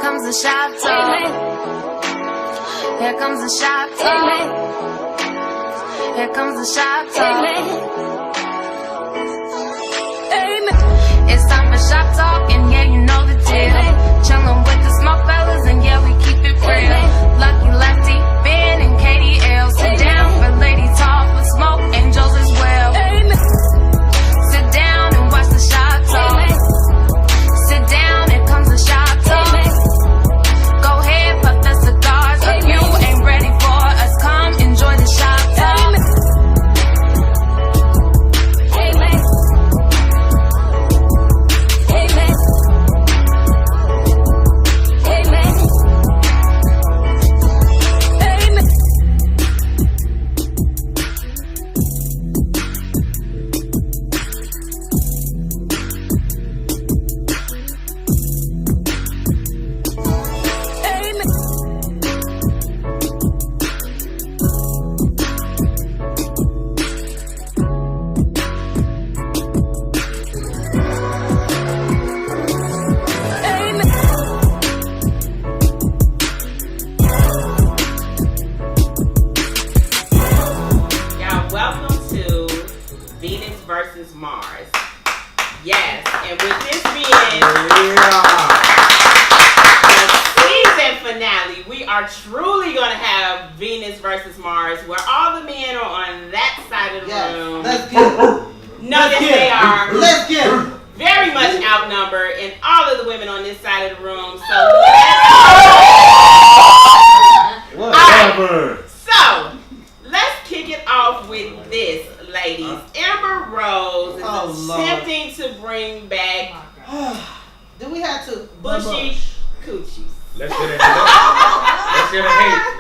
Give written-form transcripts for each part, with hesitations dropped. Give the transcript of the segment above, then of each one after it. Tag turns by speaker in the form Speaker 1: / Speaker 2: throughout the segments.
Speaker 1: comes the shot talk. Here comes the shot talk. Here comes the shot talk. It's time for shop talk, and yeah, you know the deal. Chillin' with the smoke fellas, and yeah, we keep it real. Lucky Lefty, Ben, and Katie L. Sit down for lady talk with smoke angels as well. Sit down and watch the shop talk. Sit down, here comes the shop talk. Go ahead, puff the cigars. If you ain't ready for us, come enjoy the shop talk.
Speaker 2: Versus Mars. Yes, and with this being the season finale, we are truly going to have Venus versus Mars, where all the men are on that side of the room.
Speaker 3: Let's get it.
Speaker 2: Notice they are
Speaker 3: Let's get it.
Speaker 2: very much outnumbered, and all of the women on this side of the room. So
Speaker 4: Whatever.
Speaker 2: So let's kick it off with this. Ladies, Amber Rose is attempting to bring back
Speaker 3: Do we have to
Speaker 2: bushy coochies?
Speaker 4: Let's hear the hate.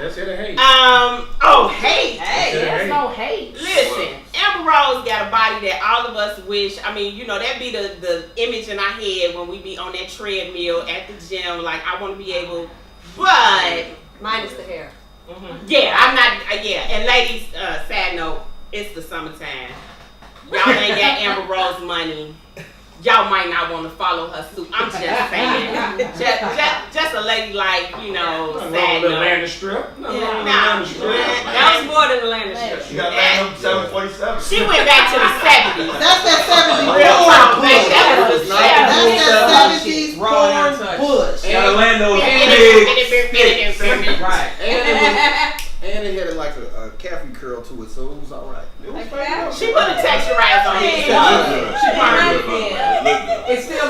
Speaker 4: Let's hear the hate.
Speaker 2: Hate.
Speaker 4: Hey,
Speaker 2: there's no hate. Listen, Amber Rose got a body that all of us wish. I mean, you know, that be the image in our head when we be on that treadmill at the gym. Like, I want to be able, but
Speaker 5: minus the hair.
Speaker 2: Mm-hmm. Yeah, I'm not. Yeah, and ladies, sad note. It's the summertime. Y'all ain't got Amber Rose money. Y'all might not want to follow her suit. I'm just saying. just a lady like, you know, sad
Speaker 4: note. Land strip.
Speaker 2: That was more than a land strip.
Speaker 6: She got land 747.
Speaker 2: She went back to the 70s.
Speaker 3: That's that 70s
Speaker 2: Real talk,
Speaker 3: porn
Speaker 2: baby. That was the 70s.
Speaker 3: That's that 70s porn bush.
Speaker 4: And Orlando's
Speaker 6: Right. And it had like a caffey curl to it, so it was alright.
Speaker 2: She put a texturized on it.
Speaker 5: It's still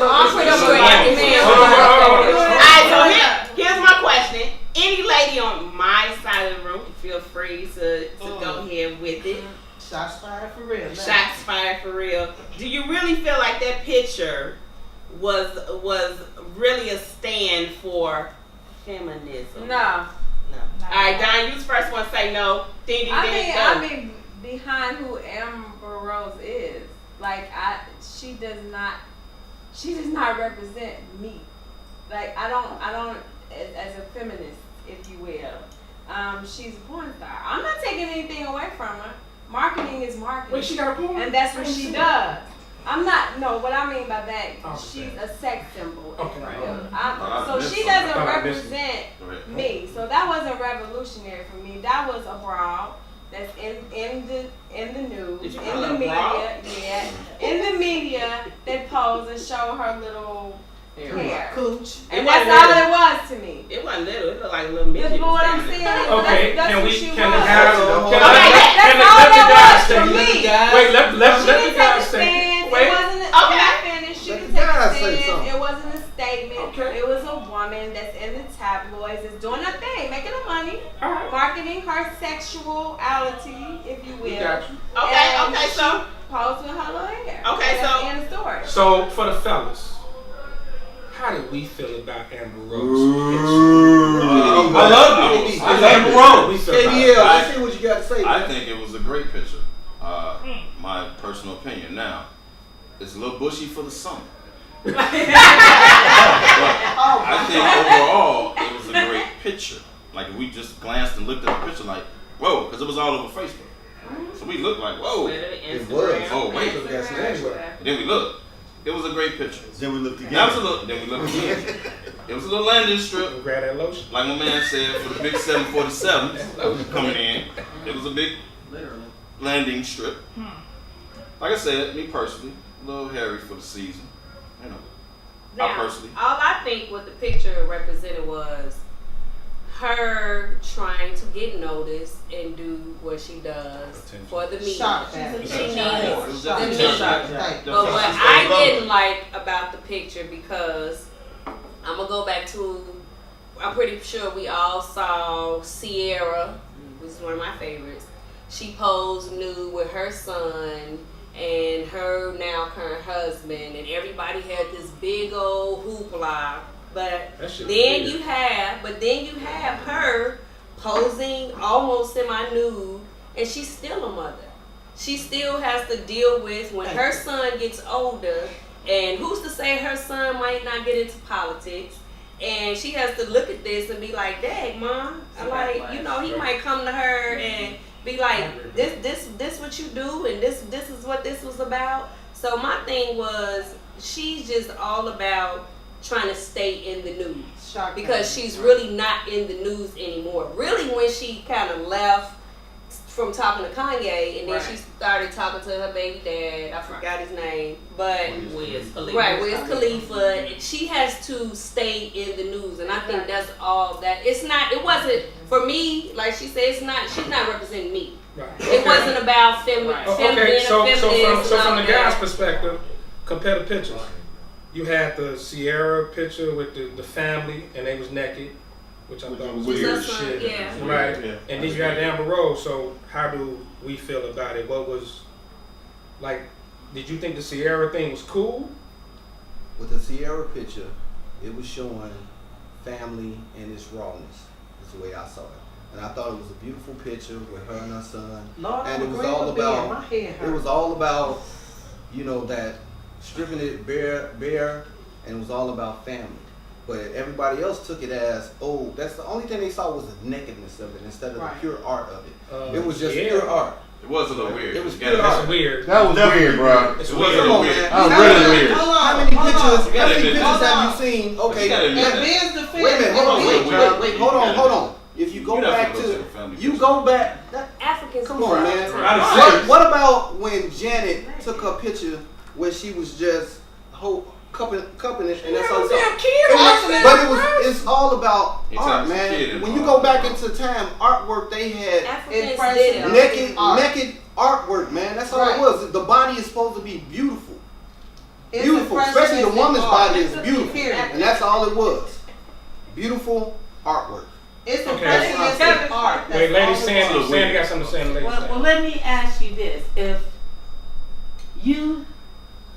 Speaker 2: here's my question. Any lady on my side of the room, feel free to go ahead with it.
Speaker 3: Shots fired for real.
Speaker 2: Shots fired for real. Do you really feel like that picture was really a stand for feminism?
Speaker 5: No.
Speaker 2: All right, Don, you first one say no.
Speaker 5: I mean, behind who Amber Rose is, like she does not represent me. Like I don't, as a feminist, if you will. She's a porn star. I'm not taking anything away from her. Marketing is marketing.
Speaker 4: Wait, she got a porn?
Speaker 5: And that's what she does. I'm not. No, what I mean by that, she's a sex symbol.
Speaker 4: Okay.
Speaker 5: So she doesn't represent me. So that wasn't revolutionary for me. That was a bra that's in the news, in the media, in the media that posed and show her little hair.
Speaker 3: Cooch.
Speaker 5: And that's all it was to me.
Speaker 2: It wasn't little. It looked like a little midget.
Speaker 5: That's what I'm saying.
Speaker 4: Okay,
Speaker 5: That's
Speaker 4: can
Speaker 5: what
Speaker 4: we
Speaker 5: she
Speaker 4: can
Speaker 5: was.
Speaker 4: let the guys say? Wait, let the guys say.
Speaker 5: It wasn't finished. She didn't take a stand. It wasn't a statement.
Speaker 4: Okay.
Speaker 5: It was a woman that's in the tabloids, that's doing her thing, making her money, marketing her sexuality, if you will.
Speaker 4: Got you.
Speaker 2: Okay, so
Speaker 5: posed with her little hair.
Speaker 2: Okay, so
Speaker 5: in the story.
Speaker 4: So for the fellas, how did we feel about Amber Rose?
Speaker 6: I love it.
Speaker 4: Amber Rose.
Speaker 6: I see what you got to say.
Speaker 7: I think it was a great picture. My personal opinion. Now, it's a little bushy for the summer. But I think overall it was a great picture. Like if we just glanced and looked at the picture, like whoa, because it was all over Facebook. So we looked like whoa.
Speaker 6: It was.
Speaker 7: Oh wait. And then we looked. It was a great picture.
Speaker 6: Then we looked again.
Speaker 7: Then we looked again. It was a little landing strip.
Speaker 4: Grab that lotion.
Speaker 7: Like my man said, for the big 747 coming in, it was a big landing strip. Like I said, me personally, a little hairy for the season. You know,
Speaker 5: Now,
Speaker 7: I personally.
Speaker 5: all I think what the picture represented was her trying to get noticed and do what she does for the media.
Speaker 3: Shock
Speaker 5: She
Speaker 3: value.
Speaker 5: needs
Speaker 3: Shock
Speaker 5: the
Speaker 3: value.
Speaker 5: media.
Speaker 3: Shock value.
Speaker 5: But what I didn't like about the picture, because I'm gonna go back to, I'm pretty sure we all saw Sierra, which is one of my favorites. She posed nude with her son and her now current husband, and everybody had this big old hoopla. But then you have her posing almost semi-nude, and she's still a mother. She still has to deal with when her son gets older, and who's to say her son might not get into politics, and she has to look at this and be like, "Dang, Mom," like, you know, he might come to her and be like, "This what you do, and this is what this was about." So my thing was, she's just all about trying to stay in the news, because she's really not in the news anymore. Really, when she kind of left from talking to Kanye, and then she started talking to her baby dad, I forgot his name, but Wiz Khalifa, she has to stay in the news, and I think that's all that. It wasn't for me, like she said, she's not representing me.
Speaker 4: Right.
Speaker 5: It wasn't about
Speaker 4: Okay, so from the guy's perspective, compare the pictures. You had the Sierra picture with the family, and they was naked, which I thought was weird shit.
Speaker 5: Yeah.
Speaker 4: Right?
Speaker 7: Yeah.
Speaker 4: And then you had Amber Rose, so how do we feel about it? What was, like, did you think the Sierra thing was cool?
Speaker 6: With the Sierra picture, it was showing family in its rawness. That's the way I saw it. And I thought it was a beautiful picture with her and her son.
Speaker 3: Lord,
Speaker 6: and it was
Speaker 3: I'm
Speaker 6: all
Speaker 3: agreeing with Ben.
Speaker 6: about,
Speaker 3: My head hurt.
Speaker 6: it was all about, you know, that stripping it bare, and it was all about family. But everybody else took it as, oh, that's the only thing they saw was the nakedness of it instead of the pure art of it. It was just pure art.
Speaker 7: It was a little weird.
Speaker 6: It was pure art.
Speaker 4: That's weird.
Speaker 8: That was weird, bro.
Speaker 7: It was a little
Speaker 6: Come on,
Speaker 7: weird.
Speaker 6: man.
Speaker 8: That was really weird.
Speaker 6: How many pictures
Speaker 7: Hold
Speaker 6: have you seen? Okay,
Speaker 3: And Ben's defense.
Speaker 6: wait a minute, hold on. If you go
Speaker 7: You're not
Speaker 6: back
Speaker 7: supposed
Speaker 6: to,
Speaker 7: to family
Speaker 6: you
Speaker 7: pictures.
Speaker 6: go back,
Speaker 5: Africans.
Speaker 6: come on, man.
Speaker 7: Right.
Speaker 6: What about when Janet took her picture where she was just cupping it, and that's all. But it's all about art, man. When you go back into time, artwork they had
Speaker 5: Africans did it.
Speaker 6: naked artwork, man. That's all it was. The body is supposed to be beautiful.
Speaker 3: It's
Speaker 6: Beautiful,
Speaker 3: impressive
Speaker 6: especially the
Speaker 3: as
Speaker 6: woman's
Speaker 3: art.
Speaker 6: body is beautiful, and that's all it was. Beautiful artwork.
Speaker 3: It's
Speaker 4: Okay.
Speaker 3: impressive as art. That's
Speaker 4: Wait, Lady
Speaker 3: all it
Speaker 4: Sandy,
Speaker 3: was.
Speaker 4: Sandy got something to say. Lady
Speaker 9: Well,
Speaker 4: Sandy.
Speaker 9: let me ask you this. If you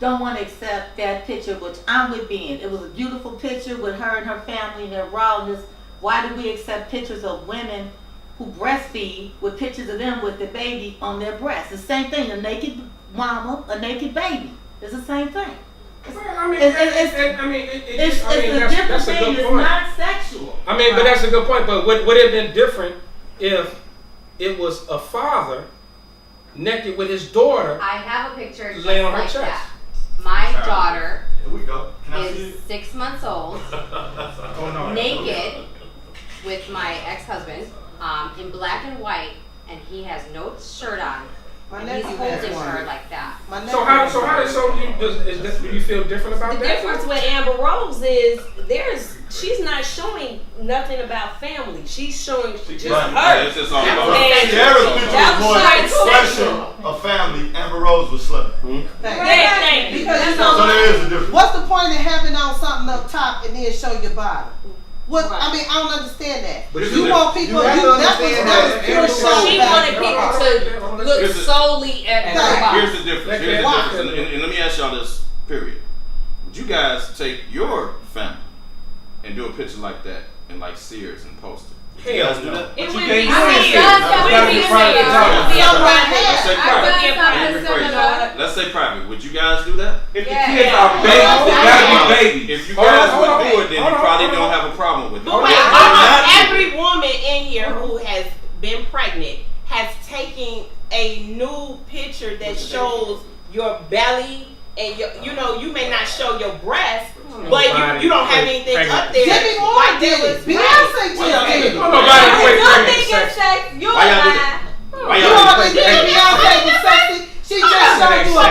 Speaker 9: don't want to accept that picture, which I'm with Ben, it was a beautiful picture with her and her family and their rawness. Why do we accept pictures of women who breastfeed with pictures of them with the baby on their breast? The same thing, a naked mama, a naked baby. It's the same thing.
Speaker 4: Well, I mean,
Speaker 9: It's a different thing. It's not sexual.
Speaker 4: I mean, but that's a good point. But would it have been different if it was a father naked with his daughter
Speaker 10: I have a picture just
Speaker 4: laying on her
Speaker 10: like
Speaker 4: chest?
Speaker 10: that. My daughter
Speaker 8: Here we go. Can I see
Speaker 10: is
Speaker 8: it?
Speaker 10: 6 months old,
Speaker 4: Oh no.
Speaker 10: naked, with my ex-husband, in black and white, and he has no shirt on.
Speaker 3: My
Speaker 10: And he's
Speaker 3: nephew
Speaker 10: holding
Speaker 3: has one.
Speaker 10: her like that.
Speaker 3: My
Speaker 4: So
Speaker 3: nephew
Speaker 4: do you feel different about
Speaker 5: The
Speaker 4: that?
Speaker 5: difference with Amber Rose is she's not showing nothing about family. She's showing just her.
Speaker 7: It's just all about
Speaker 5: And
Speaker 8: Sierra's picture
Speaker 5: that
Speaker 8: was more
Speaker 5: like
Speaker 8: expression of family. Amber Rose was slimming.
Speaker 5: Thank you.
Speaker 3: Because you
Speaker 8: So
Speaker 3: know,
Speaker 8: there is a difference.
Speaker 3: what's the point of having on something up top and then show your body? What
Speaker 5: Right.
Speaker 3: I mean, I don't understand that.
Speaker 7: But
Speaker 3: You want people.
Speaker 6: You have to
Speaker 3: That was
Speaker 6: understand
Speaker 3: pure
Speaker 6: that
Speaker 3: show
Speaker 5: She
Speaker 3: value.
Speaker 5: wanted people to look
Speaker 7: Here's the-
Speaker 5: solely at her body.
Speaker 7: Here's the difference. Here's the difference. And let me ask y'all this, period. Would you guys take your family and do a picture like that in like Sears and post it? Would you guys do that?
Speaker 5: It
Speaker 8: you
Speaker 5: would
Speaker 8: can't
Speaker 5: be
Speaker 8: do it.
Speaker 5: weird.
Speaker 10: That's
Speaker 5: It would
Speaker 10: gotta
Speaker 5: be
Speaker 10: be
Speaker 5: weird.
Speaker 10: private
Speaker 5: It would be on my
Speaker 7: Let's
Speaker 5: head.
Speaker 7: say
Speaker 10: I've
Speaker 7: private.
Speaker 10: done
Speaker 7: Let me
Speaker 10: something
Speaker 7: rephrase
Speaker 10: similar.
Speaker 7: it. Let's say private. Would you guys do that?
Speaker 8: If the
Speaker 10: Yeah.
Speaker 8: kids are babies, they gotta be babies.
Speaker 7: If you
Speaker 4: Hold
Speaker 7: guys
Speaker 4: on,
Speaker 7: would
Speaker 4: hold
Speaker 7: do
Speaker 4: on.
Speaker 7: it, then
Speaker 4: Hold
Speaker 7: you
Speaker 4: on,
Speaker 7: probably
Speaker 4: hold
Speaker 7: don't
Speaker 4: on.
Speaker 7: have a problem with it.
Speaker 2: But wait, every woman in here who has been pregnant has taken a new picture that shows your belly and your, you know, you may not show your breast, But you don't have anything up there.
Speaker 3: Demi Moore
Speaker 2: Like
Speaker 3: did
Speaker 2: that
Speaker 3: it.
Speaker 2: was
Speaker 3: Beyonce
Speaker 2: right.
Speaker 3: did it.
Speaker 4: Nobody equate
Speaker 5: You
Speaker 4: pregnant
Speaker 5: think
Speaker 4: to
Speaker 5: it's
Speaker 4: sex.
Speaker 5: sex? You
Speaker 7: Why y'all do
Speaker 5: lying.
Speaker 7: that? Why
Speaker 3: You
Speaker 7: y'all
Speaker 3: don't
Speaker 7: do
Speaker 3: think
Speaker 7: that?
Speaker 3: Beyonce was sexy? She just showed you a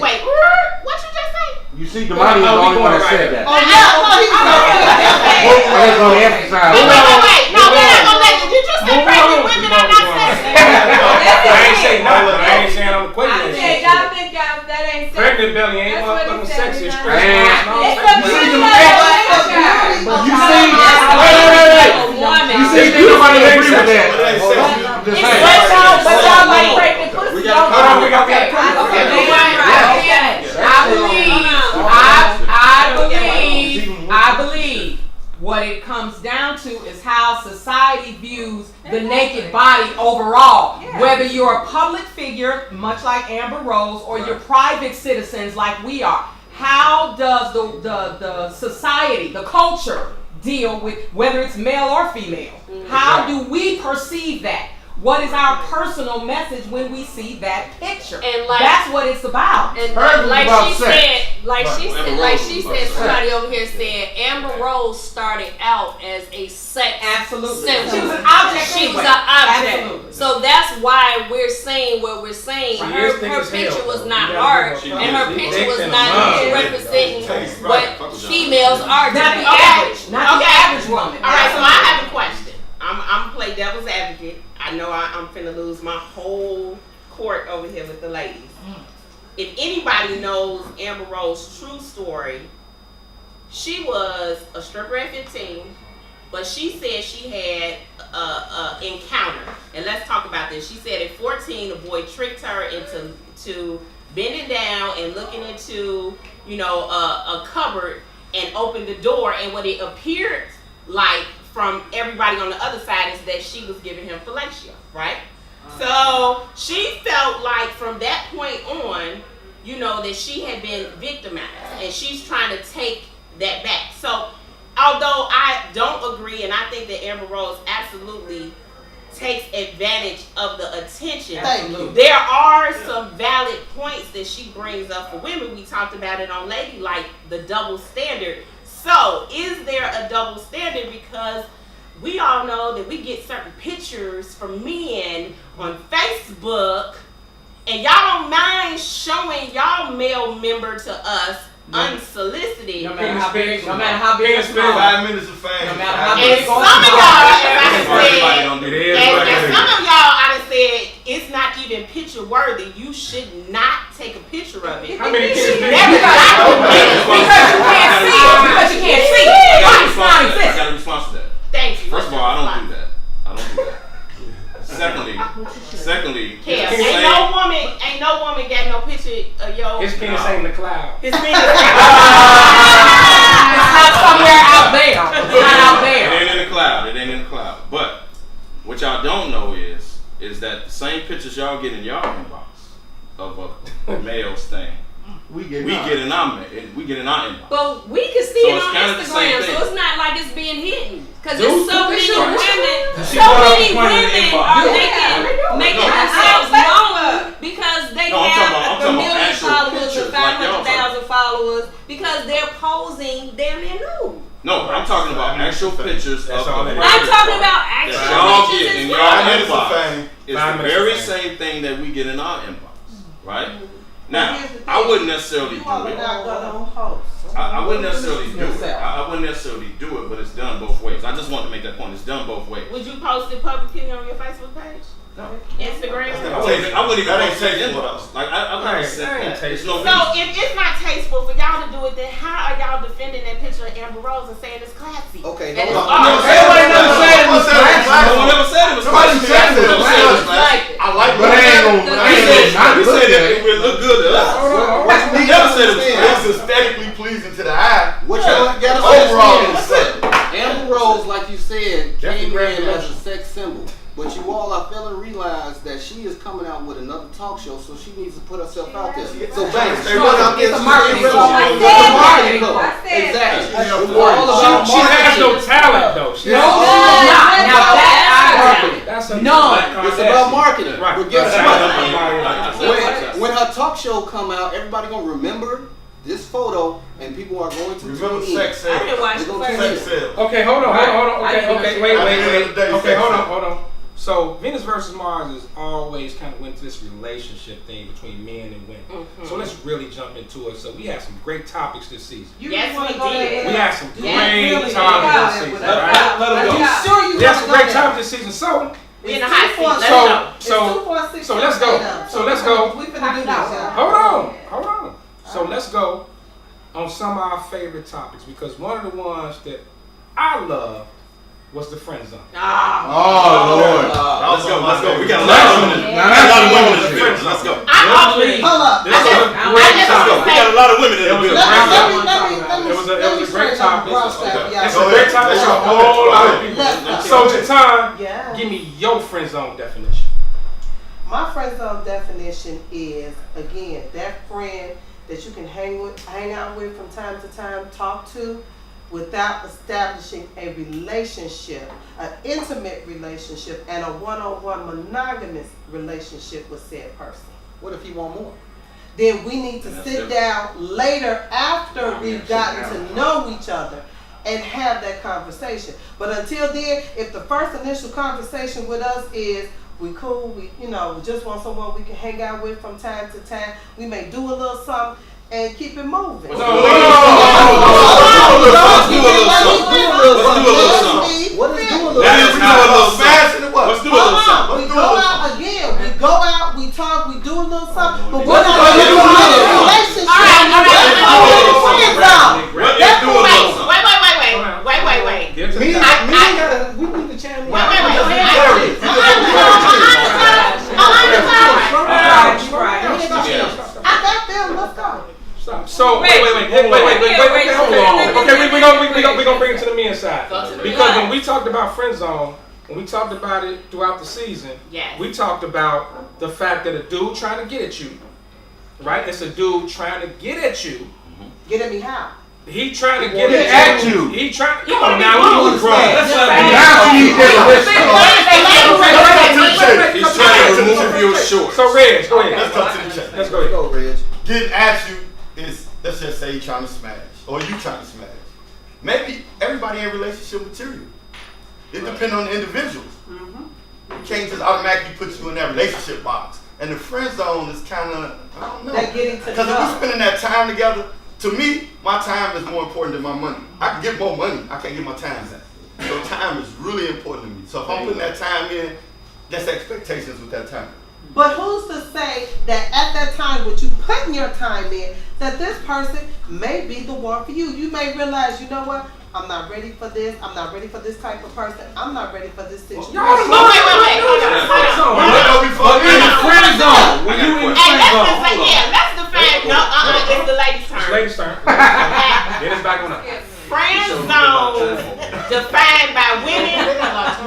Speaker 2: Wait. What you just say?
Speaker 11: You see, Damani is the only one that said that.
Speaker 3: Oh yeah, oh, he was
Speaker 11: I just want to emphasize.
Speaker 2: Wait. No, we're not gonna let you. You just said pregnant women are not sexy.
Speaker 4: I ain't saying nothing. I ain't saying I'm equating
Speaker 5: I
Speaker 4: that
Speaker 5: said,
Speaker 4: shit.
Speaker 5: y'all think that ain't sex.
Speaker 4: Pregnant belly ain't
Speaker 5: That's what he
Speaker 4: motherfucking
Speaker 5: said,
Speaker 4: sexy. It's
Speaker 5: man.
Speaker 4: straight
Speaker 11: Man.
Speaker 4: lines, no
Speaker 5: It's
Speaker 4: sex.
Speaker 5: a
Speaker 11: You see
Speaker 5: beauty
Speaker 11: them
Speaker 5: of
Speaker 11: ex-
Speaker 5: a
Speaker 11: But you
Speaker 5: No,
Speaker 11: see,
Speaker 5: it's
Speaker 11: wait.
Speaker 5: woman.
Speaker 11: You see, nobody agree with that. I'm just saying.
Speaker 5: But y'all like pregnant pussy.
Speaker 7: We gotta
Speaker 4: Hold on, we got
Speaker 5: Okay,
Speaker 12: I believe what it comes down to is how society views the naked body overall.
Speaker 5: Yeah.
Speaker 12: Whether you're a public figure, much like Amber Rose, or you're private citizens like we are. How does the society, the culture, deal with whether it's male or female? How do we perceive that? What is our personal message when we see that picture?
Speaker 13: And like,
Speaker 12: that's what it's about.
Speaker 13: And
Speaker 11: Hers was
Speaker 13: like
Speaker 11: about
Speaker 13: she
Speaker 11: sex.
Speaker 13: said, like she said,
Speaker 11: sex.
Speaker 13: somebody over here said Amber Rose started out as a sex
Speaker 12: Absolutely.
Speaker 13: symbol.
Speaker 12: She was an object
Speaker 13: She
Speaker 12: anyway.
Speaker 13: was an object.
Speaker 12: Absolutely.
Speaker 13: So that's why we're saying what we're saying.
Speaker 4: She
Speaker 13: Her
Speaker 4: is thick as
Speaker 13: picture
Speaker 4: hell,
Speaker 13: was
Speaker 4: though.
Speaker 13: not
Speaker 4: You gotta
Speaker 13: art,
Speaker 4: give her
Speaker 13: and her
Speaker 4: props.
Speaker 13: picture was
Speaker 4: Thick and
Speaker 13: not
Speaker 4: mom.
Speaker 13: representing
Speaker 7: Right.
Speaker 13: what females are.
Speaker 12: Not the
Speaker 2: Okay.
Speaker 12: average. Not the
Speaker 2: Okay.
Speaker 12: average woman.
Speaker 2: All right, so I have a question. I'm gonna play devil's advocate. I know I'm finna lose my whole court over here with the ladies. If anybody knows Amber Rose's true story, she was a stripper at 15, but she said she had a encounter. And let's talk about this. She said at 14, a boy tricked her into bending down and looking into, a cupboard and opened the door. And what it appeared like from everybody on the other side is that she was giving him fellatio, right? So she felt like from that point on, that she had been victimized, and she's trying to take that back. So although I don't agree, and I think that Amber Rose absolutely takes advantage of the attention, there are some valid points that she brings up for women. We talked about it on Ladylike, the double standard. So, is there a double standard? Because we all know that we get certain pictures from men on Facebook, and y'all don't mind showing y'all male member to us unsolicited.
Speaker 12: No matter how big it's
Speaker 8: 5 minutes of fame.
Speaker 12: No matter how
Speaker 2: And
Speaker 12: big
Speaker 2: some of y'all,
Speaker 7: Everybody don't do that.
Speaker 2: and some of y'all, I done said it's not even picture worthy. You should not take a picture of it.
Speaker 4: How many kids?
Speaker 2: Never document
Speaker 12: Because you can't see it. Because you can't see it.
Speaker 7: I
Speaker 12: Why it's not
Speaker 7: got
Speaker 12: exist?
Speaker 7: a response to that.
Speaker 2: Thank you.
Speaker 7: First of all, I don't do that. Secondly,
Speaker 2: Yeah, ain't no woman got no picture of your.
Speaker 4: His penis ain't in the cloud.
Speaker 2: His penis.
Speaker 12: It's not somewhere out there. It's not out there.
Speaker 7: It ain't in the cloud. It ain't in the cloud. But what y'all don't know is that the same pictures y'all get in y'all inbox of a male's thing, we get in our inbox.
Speaker 13: But we can see
Speaker 7: So
Speaker 13: it
Speaker 7: it's
Speaker 13: on
Speaker 7: kinda the same
Speaker 13: Instagram,
Speaker 7: thing.
Speaker 13: so it's not like it's being hidden. Because
Speaker 7: Dude,
Speaker 13: there's so many
Speaker 7: she
Speaker 13: women,
Speaker 7: brought up
Speaker 13: are
Speaker 7: the
Speaker 13: making
Speaker 7: No.
Speaker 13: themselves known because they
Speaker 7: No, I'm
Speaker 13: have
Speaker 7: talking
Speaker 13: a
Speaker 7: about
Speaker 13: million
Speaker 7: actual
Speaker 13: followers or
Speaker 7: pictures, like y'all
Speaker 13: 500,000 followers because they're posing damn near nude.
Speaker 7: No, I'm talking about actual pictures
Speaker 4: That's
Speaker 7: of
Speaker 4: all
Speaker 7: the
Speaker 4: it is.
Speaker 13: I'm talking about actual
Speaker 7: that y'all
Speaker 13: pictures
Speaker 7: get
Speaker 13: as
Speaker 7: in
Speaker 13: well.
Speaker 7: y'all
Speaker 8: 5 minutes of
Speaker 7: inbox.
Speaker 8: fame.
Speaker 7: It's
Speaker 4: 5
Speaker 7: the
Speaker 4: minutes
Speaker 7: very
Speaker 4: of fame.
Speaker 7: same thing that we get in our inbox, right?
Speaker 3: But
Speaker 7: Now,
Speaker 3: here's the thing.
Speaker 7: I wouldn't necessarily
Speaker 3: You
Speaker 7: do
Speaker 3: all are
Speaker 7: it.
Speaker 3: not gonna host.
Speaker 7: I wouldn't necessarily do it.
Speaker 3: Yourself.
Speaker 7: I wouldn't necessarily do it, but it's done both ways. I just want to make that point. It's done both ways.
Speaker 2: Would you post it publicly on your Facebook page?
Speaker 7: No.
Speaker 2: Instagram?
Speaker 7: I wouldn't even
Speaker 8: That ain't
Speaker 7: post it in
Speaker 8: tasteful.
Speaker 7: inbox. Like I've never said
Speaker 4: That ain't
Speaker 7: that. There's
Speaker 4: tasteful.
Speaker 7: no
Speaker 2: So
Speaker 7: reason.
Speaker 2: if it's not tasteful for y'all to do it, then how are y'all defending that picture of Amber Rose and saying it's classy?
Speaker 6: Okay,
Speaker 2: And it's
Speaker 6: hold on.
Speaker 2: art?
Speaker 11: Nobody never said it was
Speaker 7: No one ever said it was
Speaker 11: Nobody
Speaker 7: classy.
Speaker 11: said it was
Speaker 7: Nobody said it was classy.
Speaker 8: I like
Speaker 11: But I ain't gonna
Speaker 7: We
Speaker 11: not look
Speaker 7: said
Speaker 11: at
Speaker 7: it
Speaker 11: it.
Speaker 7: would look good to us. We never said it was classy.
Speaker 8: It's aesthetically pleasing to the eye.
Speaker 6: What you gotta
Speaker 8: Overall,
Speaker 6: understand, Amber Rose, like you said,
Speaker 4: That's
Speaker 6: came
Speaker 4: the
Speaker 6: in as a
Speaker 4: graduation.
Speaker 6: sex symbol. But you all are failing to realize that she is coming out with another talk show, so she needs to put herself out there. So bang,
Speaker 3: It's a marketing
Speaker 6: it's
Speaker 3: call.
Speaker 6: a marketing call.
Speaker 5: I said
Speaker 6: Exactly.
Speaker 5: that.
Speaker 6: It's all about
Speaker 4: She has no
Speaker 6: marketing.
Speaker 4: talent though. She
Speaker 12: No,
Speaker 4: has
Speaker 12: now that I agree.
Speaker 4: That's a
Speaker 12: No.
Speaker 6: It's about marketing.
Speaker 4: Right.
Speaker 6: But guess
Speaker 4: Right.
Speaker 6: what?
Speaker 4: Right.
Speaker 6: When her talk show come out, everybody gonna remember this photo, and people are going to
Speaker 8: Remember
Speaker 6: tune in.
Speaker 8: sex sales.
Speaker 13: I didn't watch
Speaker 6: They're
Speaker 13: the
Speaker 6: gonna
Speaker 13: first
Speaker 6: tune in.
Speaker 8: Sex sales.
Speaker 4: Okay, hold on. Okay, wait.
Speaker 8: At the end of the day,
Speaker 4: Okay,
Speaker 8: sex
Speaker 4: hold
Speaker 8: sales.
Speaker 4: on. So Venus versus Mars is always kind of went to this relationship thing between men and women.
Speaker 2: Mm-hmm.
Speaker 4: So let's really jump into it. So we had some great topics this season.
Speaker 2: Yes,
Speaker 3: wanna
Speaker 2: we
Speaker 3: go there?
Speaker 2: did.
Speaker 4: We had some great
Speaker 3: really
Speaker 4: topics this
Speaker 3: did.
Speaker 4: season,
Speaker 3: Let's
Speaker 4: right?
Speaker 11: Let them
Speaker 3: You
Speaker 11: go.
Speaker 3: sure you
Speaker 4: We had
Speaker 3: wanna
Speaker 4: some
Speaker 3: go
Speaker 4: great
Speaker 3: there?
Speaker 4: topics this season. So
Speaker 2: We in the hot seat. Let's
Speaker 3: So-
Speaker 2: go.
Speaker 4: So let's go. So let's go.
Speaker 3: We finna do this, y'all.
Speaker 4: Hold on. So let's go on some of our favorite topics, because one of the ones that I love was the friend zone.
Speaker 11: Oh, Lord.
Speaker 7: Let's go. We got a
Speaker 11: Now
Speaker 7: lot of women.
Speaker 11: that's
Speaker 7: in the building. Let's go.
Speaker 3: Hold up.
Speaker 4: This is a
Speaker 2: I
Speaker 4: great
Speaker 2: just
Speaker 4: topic.
Speaker 2: want
Speaker 7: We got a lot of women in the
Speaker 4: It was a
Speaker 7: building.
Speaker 4: It was a great topic. It's a great topic for a whole lot of people.
Speaker 3: Let's
Speaker 4: So Jatan,
Speaker 3: Yeah.
Speaker 4: give me your friend zone definition.
Speaker 3: My friend zone definition is, again, that friend that you can hang out with from time to time, talk to, without establishing a relationship, an intimate relationship, and a one-on-one monogamous relationship with said person.
Speaker 6: What if he want more?
Speaker 3: Then we need to sit down later after we've gotten to know each other and have that conversation. But until then, if the first initial conversation with us is we cool, we just want someone we can hang out with from time to time, we may do a little something and keep it moving.
Speaker 7: Let's do a little something.
Speaker 6: What is do a little
Speaker 7: That is
Speaker 6: something?
Speaker 7: not a little
Speaker 8: Smashing it, what?
Speaker 7: Let's do a little something.
Speaker 3: We go out again. We go out. We talk. We do a little something. But we're
Speaker 11: What
Speaker 3: not
Speaker 11: do
Speaker 3: going to
Speaker 11: you
Speaker 3: do
Speaker 11: do?
Speaker 3: a relationship.
Speaker 2: All right.
Speaker 7: What is do a little something?
Speaker 2: Wait.
Speaker 4: Give to
Speaker 6: Me,
Speaker 4: the
Speaker 6: we need to channel.
Speaker 3: I got them. Let's go.
Speaker 4: Stop. So wait. Hold on. Okay, we gonna bring it to the men's side, because when we talked about friend zone, when we talked about it throughout the season,
Speaker 2: Yes.
Speaker 4: we talked about the fact that a dude trying to get at you, right? It's a dude trying to get at you.
Speaker 3: Get at me how?
Speaker 4: He trying to get
Speaker 11: Get
Speaker 4: at
Speaker 11: at
Speaker 4: you.
Speaker 11: you.
Speaker 4: He trying. Come on now, we was grown.
Speaker 11: Now you need to
Speaker 7: He's trying to remove your shorts.
Speaker 4: So Reg, go ahead.
Speaker 8: Let's talk to the chat.
Speaker 4: Let's go ahead.
Speaker 6: Go, Reg.
Speaker 8: Getting at you is, let's just say, you trying to smash, or you trying to smash. Maybe everybody ain't relationship material. It depends on the individuals. You can't just automatically put you in that relationship box. And the friend zone is kind of, I don't know.
Speaker 3: That getting to
Speaker 8: Because if
Speaker 3: know.
Speaker 8: we're spending that time together, to me, my time is more important than my money. I can get more money, I can't get my time back. So time is really important to me. So if I'm putting that time in, that's expectations with that time.
Speaker 3: But who's to say that at that time, what you putting your time in, that this person may be the one for you? You may realize, you know what? I'm not ready for this. I'm not ready for this type of person. I'm not ready for this situation.
Speaker 2: Wait. Hold on.
Speaker 11: But in the friend zone, when you in the
Speaker 2: Hey,
Speaker 11: friend zone,
Speaker 2: let's define. No, it's the ladies' turn.
Speaker 4: Ladies' turn. Get us back on up.
Speaker 2: Friend zone defined by women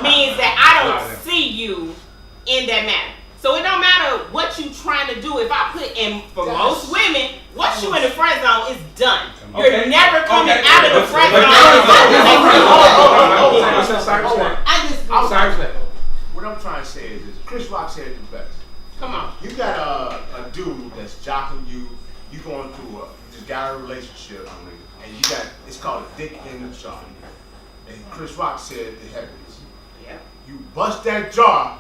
Speaker 2: means that I don't see you in that manner. So it don't matter what you trying to do. If I put in, for most women, once you in the friend zone, it's done. You're never coming out of the friend zone.
Speaker 11: what I'm trying to say is this. Chris Rock said it the best.
Speaker 2: Come on.
Speaker 11: You got a dude that's jocking you. You going through you just got a relationship, and you got, it's called a dick in the jar. And Chris Rock said it happens.
Speaker 2: Yeah.
Speaker 11: You bust that jar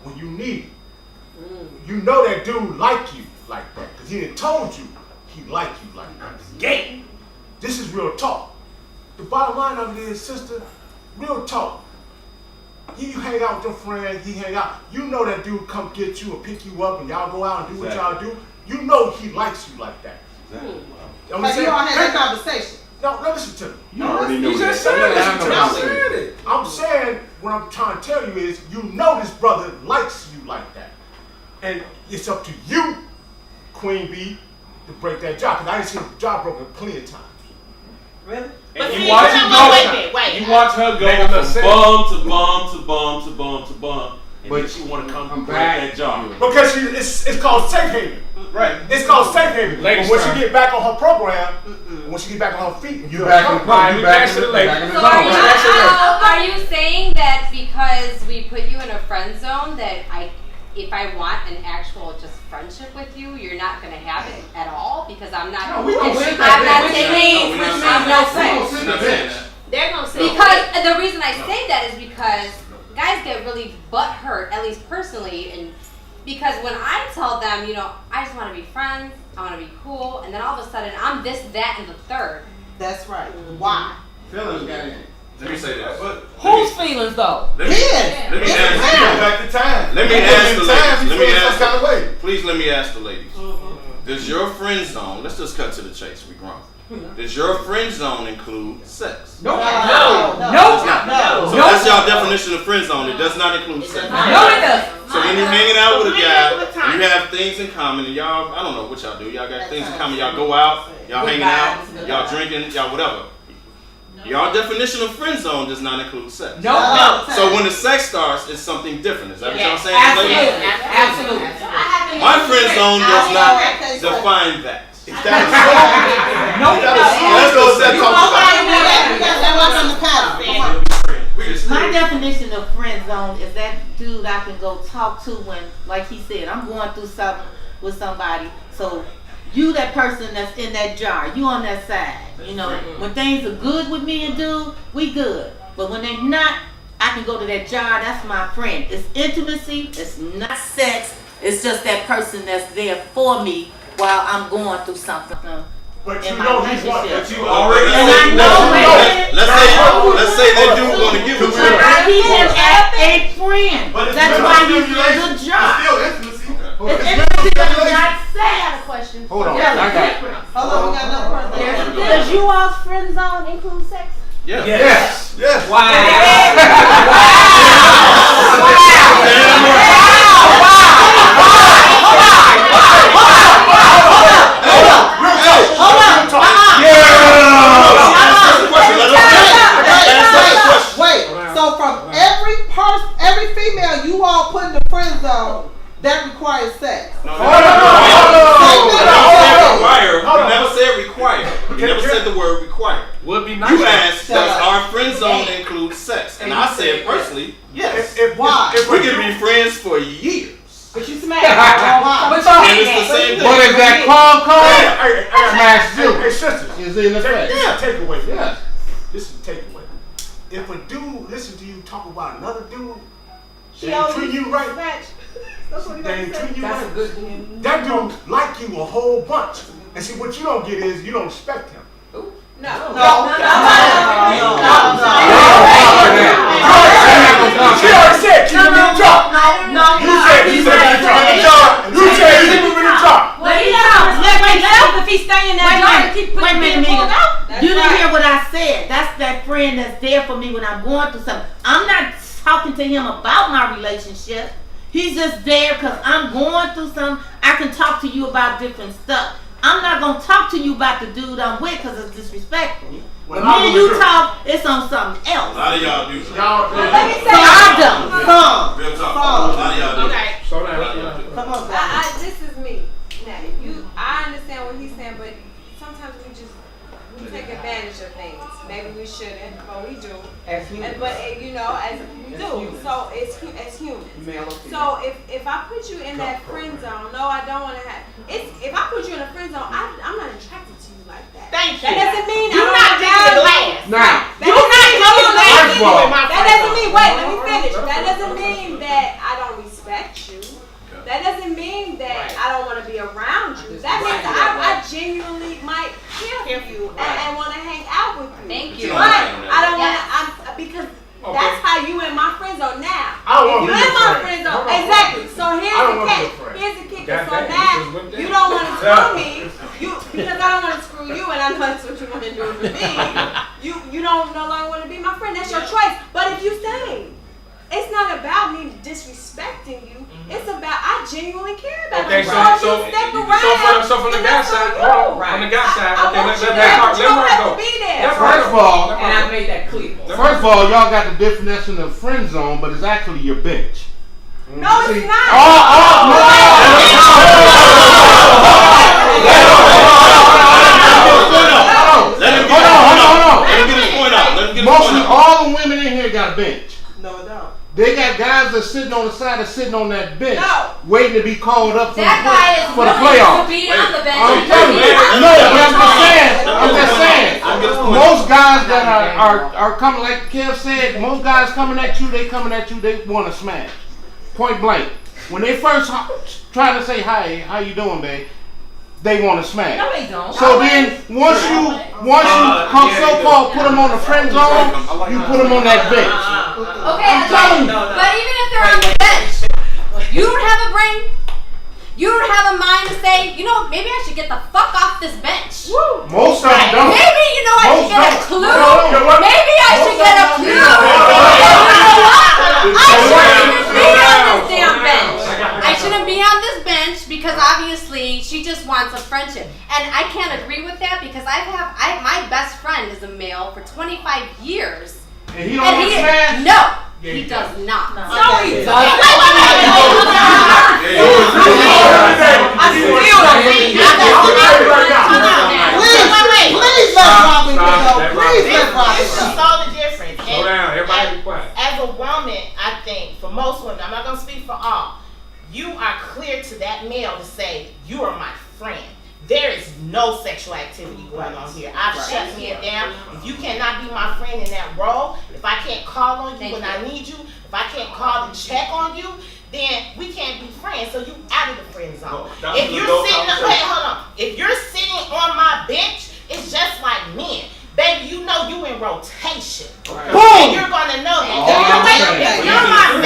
Speaker 11: when you need it. You know that dude like you like that, because he done told you he like you like that. Gay. This is real talk. The bottom line of it is, sister, real talk. You hang out with your friends, he hang out. You know that dude come get you and pick you up and y'all go out and do what y'all do. You know he likes you like that.
Speaker 3: Have you all had that conversation?
Speaker 11: No, listen to me.
Speaker 8: You already know
Speaker 4: You just
Speaker 8: that.
Speaker 4: said it.
Speaker 11: I'm saying, what I'm trying to tell you is, you know this brother likes you like that. And it's up to you, Queen Bee, to break that job. Because I done seen the job broken plenty of times.
Speaker 3: Really?
Speaker 2: But
Speaker 14: You
Speaker 2: see,
Speaker 14: watch her go.
Speaker 2: wait.
Speaker 14: You watch her go from bum to bum to bum to bum to bum, and then she want to come break that job.
Speaker 11: Because it's called safe haven.
Speaker 14: Right.
Speaker 11: It's called safe haven.
Speaker 4: Ladies'
Speaker 11: But when
Speaker 4: turn.
Speaker 11: she get back on her program, when she get back on her feet,
Speaker 6: You back in the
Speaker 4: Right, we
Speaker 6: you
Speaker 4: back
Speaker 6: back
Speaker 4: to
Speaker 6: in
Speaker 4: the
Speaker 6: the
Speaker 4: lady.
Speaker 6: back in the
Speaker 10: So
Speaker 6: zone.
Speaker 10: are you saying that because we put you in a friend zone that if I want an actual just friendship with you, you're not gonna have it at all because I'm not.
Speaker 11: No, we don't say
Speaker 10: I'm
Speaker 11: that.
Speaker 10: not
Speaker 11: Which
Speaker 10: taking.
Speaker 11: means
Speaker 10: I'm no sex.
Speaker 13: They're gonna say
Speaker 10: Because the reason I say that is because guys get really butthurt, at least personally, and because when I tell them, you know, I just want to be friends, I want to be cool, and then all of a sudden I'm this, that, and the third.
Speaker 3: That's right. Why?
Speaker 8: Feelings got in.
Speaker 7: Let me say this.
Speaker 12: Whose feelings though?
Speaker 7: Let me ask.
Speaker 8: Back to time.
Speaker 7: Let me ask the ladies. Let me ask.
Speaker 8: Kind of way.
Speaker 7: Please let me ask the ladies. Does your friend zone? Let's just cut to the chase. We grown. Does your friend zone include sex?
Speaker 12: No.
Speaker 7: So that's y'all definition of friend zone. It does not include sex.
Speaker 12: No, it doesn't.
Speaker 7: So when you're hanging out with a guy, you have things in common, and y'all, I don't know what y'all do. Y'all got things in common. Y'all go out, y'all hanging out, y'all drinking, y'all whatever. Y'all definition of friend zone does not include sex.
Speaker 12: No.
Speaker 7: So when the sex starts, it's something different. Is that what y'all saying?
Speaker 12: Absolutely.
Speaker 7: My friend zone does not define that.
Speaker 9: My definition of friend zone is that dude I can go talk to when, like he said, I'm going through something with somebody. So you that person that's in that jar, you on that side. You know, when things are good with me and dude, we good. But when they not, I can go to that jar. That's my friend. It's intimacy. It's not sex. It's just that person that's there for me while I'm going through something.
Speaker 11: But you know he's one. But
Speaker 7: you already know. Let's say they do want to give it to you.
Speaker 9: I need him as a friend. That's why he's in the jar.
Speaker 8: It's still intimacy.
Speaker 9: It's intimacy, but it's not sex.
Speaker 13: I got a question.
Speaker 11: Hold on.
Speaker 3: Hold on, we got another person.
Speaker 13: Does you all's friend zone include sex?
Speaker 7: Yes.
Speaker 12: Wow.
Speaker 3: Wait. So from every female you all put in the friend zone, that requires sex.
Speaker 7: No. You never said require. You never said the word require.
Speaker 4: Would be nice.
Speaker 7: You asked, does our friend zone include sex? And I said personally, yes.
Speaker 3: Why?
Speaker 7: We can be friends for years.
Speaker 12: But you smash.
Speaker 7: And it's the same thing.
Speaker 11: What is that call? Smash you.
Speaker 8: Hey, sisters.
Speaker 11: Is in effect.
Speaker 8: This is a takeaway.
Speaker 11: Yeah.
Speaker 8: This is a takeaway. If a dude listen to you talk about another dude,
Speaker 5: She
Speaker 8: they ain't treat
Speaker 5: always
Speaker 8: you right.
Speaker 5: match. That's what he
Speaker 8: They ain't treat you
Speaker 12: That's a
Speaker 8: right.
Speaker 12: good one.
Speaker 8: That dude like you a whole bunch. And see, what you don't get is you don't respect him.
Speaker 5: No.
Speaker 8: She already said keep him in the jar. You said keep him in the jar. You said keep him in the jar.
Speaker 5: If he's staying in that jar, keep putting me pulled out.
Speaker 9: You didn't hear what I said. That's that friend that's there for me when I'm going through something. I'm not talking to him about my relationship. He's just there because I'm going through something. I can talk to you about different stuff. I'm not going to talk to you about the dude I'm with because it's disrespectful. When me and you talk, it's on something else.
Speaker 7: A lot of y'all do.
Speaker 5: Let me say
Speaker 9: I don't.
Speaker 7: Real talk. A lot of y'all do.
Speaker 13: Okay.
Speaker 4: So now,
Speaker 3: Come on,
Speaker 5: This is me. Now, I understand what he's saying, but sometimes we take advantage of things. Maybe we shouldn't, but we do.
Speaker 12: As humans.
Speaker 5: But you know, as we do. So it's as humans.
Speaker 12: Male or
Speaker 5: So
Speaker 12: female.
Speaker 5: if I put you in that friend zone, no, I don't want to have. If I put you in a friend zone, I'm not attracted to you like that.
Speaker 2: Thank you.
Speaker 5: That doesn't mean
Speaker 2: You're
Speaker 5: I
Speaker 2: not
Speaker 5: don't
Speaker 2: digging the glass.
Speaker 11: Now,
Speaker 5: That doesn't mean. Wait, let me
Speaker 2: zone.
Speaker 5: finish. That doesn't mean that I don't respect you. That doesn't mean that I don't want to be around you. That means I genuinely might care for you and want to hang out with you.
Speaker 10: Thank you.
Speaker 5: But I don't want to, because that's how you in my friend zone now.
Speaker 8: I don't
Speaker 5: If
Speaker 8: want
Speaker 5: you
Speaker 8: to be
Speaker 5: in
Speaker 8: your
Speaker 5: my
Speaker 8: friend.
Speaker 5: friend zone,
Speaker 8: Hold on.
Speaker 5: exactly. So
Speaker 8: I don't
Speaker 5: here's the
Speaker 8: want to be
Speaker 5: catch.
Speaker 8: your friend.
Speaker 5: Here's the kicker. So
Speaker 4: Goddamn,
Speaker 5: now
Speaker 4: this is what
Speaker 5: you don't want to screw me. Because I don't want to screw you, and I know that's what you want to do with me. You don't no longer want to be my friend. That's your choice. But if you stay, it's not about me disrespecting you. It's about I genuinely care about
Speaker 4: okay,
Speaker 5: you.
Speaker 4: so
Speaker 5: Step around.
Speaker 4: from the
Speaker 5: and
Speaker 4: guy
Speaker 5: that's
Speaker 4: side,
Speaker 5: on you.
Speaker 4: hold on, on the guy side,
Speaker 5: I
Speaker 4: okay,
Speaker 5: want
Speaker 4: let
Speaker 5: you there, but you don't
Speaker 4: Mark
Speaker 5: have
Speaker 4: go.
Speaker 5: to be there.
Speaker 4: Let
Speaker 11: first of all,
Speaker 12: And I've made that clear.
Speaker 11: first of all, y'all got the definition of friend zone, but it's actually your bench.
Speaker 5: No, it's not.
Speaker 11: Mostly all the women in here got a bench.
Speaker 3: No, it don't.
Speaker 11: They got guys guys that's sitting on the side are sitting on that bench,
Speaker 5: No.
Speaker 11: waiting to be called up for
Speaker 10: That guy is
Speaker 11: for the
Speaker 10: willing
Speaker 11: playoffs.
Speaker 10: to be on the bench.
Speaker 11: I'm telling you, no, but I'm just saying. Most guys that are coming, like Kev said, most guys coming at you, they want to smash. Point blank. When they first try to say, hi, how you doing, babe? They want to smash.
Speaker 12: No, they don't.
Speaker 11: So then, once you so-called put them on the friend zone, you put them on that bench.
Speaker 10: Okay,
Speaker 11: I'm telling you.
Speaker 10: but even if they're on the bench, you don't have a brain. You don't have a mind to say, you know, maybe I should get the fuck off this bench.
Speaker 11: Most of them don't.
Speaker 10: Maybe, you know, I should get a clue.
Speaker 11: No.
Speaker 10: Maybe I should get a clue. I shouldn't even be on this damn bench. I shouldn't be on this bench because obviously she just wants a friendship. And I can't agree with that because my best friend is a male for 25 years.
Speaker 11: And he don't want to smash?
Speaker 10: No. He does not.
Speaker 12: No, he doesn't. I still don't think
Speaker 3: Please let Robin go. Please let Robin
Speaker 15: This is
Speaker 3: go.
Speaker 15: all the difference.
Speaker 4: Slow down, everybody be quiet.
Speaker 15: As a woman, I think, for most women, I'm not going to speak for all, you are clear to that male to say, you are my friend. There is no sexual activity going on here. I've shut men down. If you cannot be my friend in that role, if I can't call on you when I need you, if I can't call and check on you, then we can't be friends. So you out of the friend zone. If you're sitting, wait, hold on. If you're sitting on my bench, it's just like men. Baby, you know you in rotation. Right. And you're gonna know that. If you're my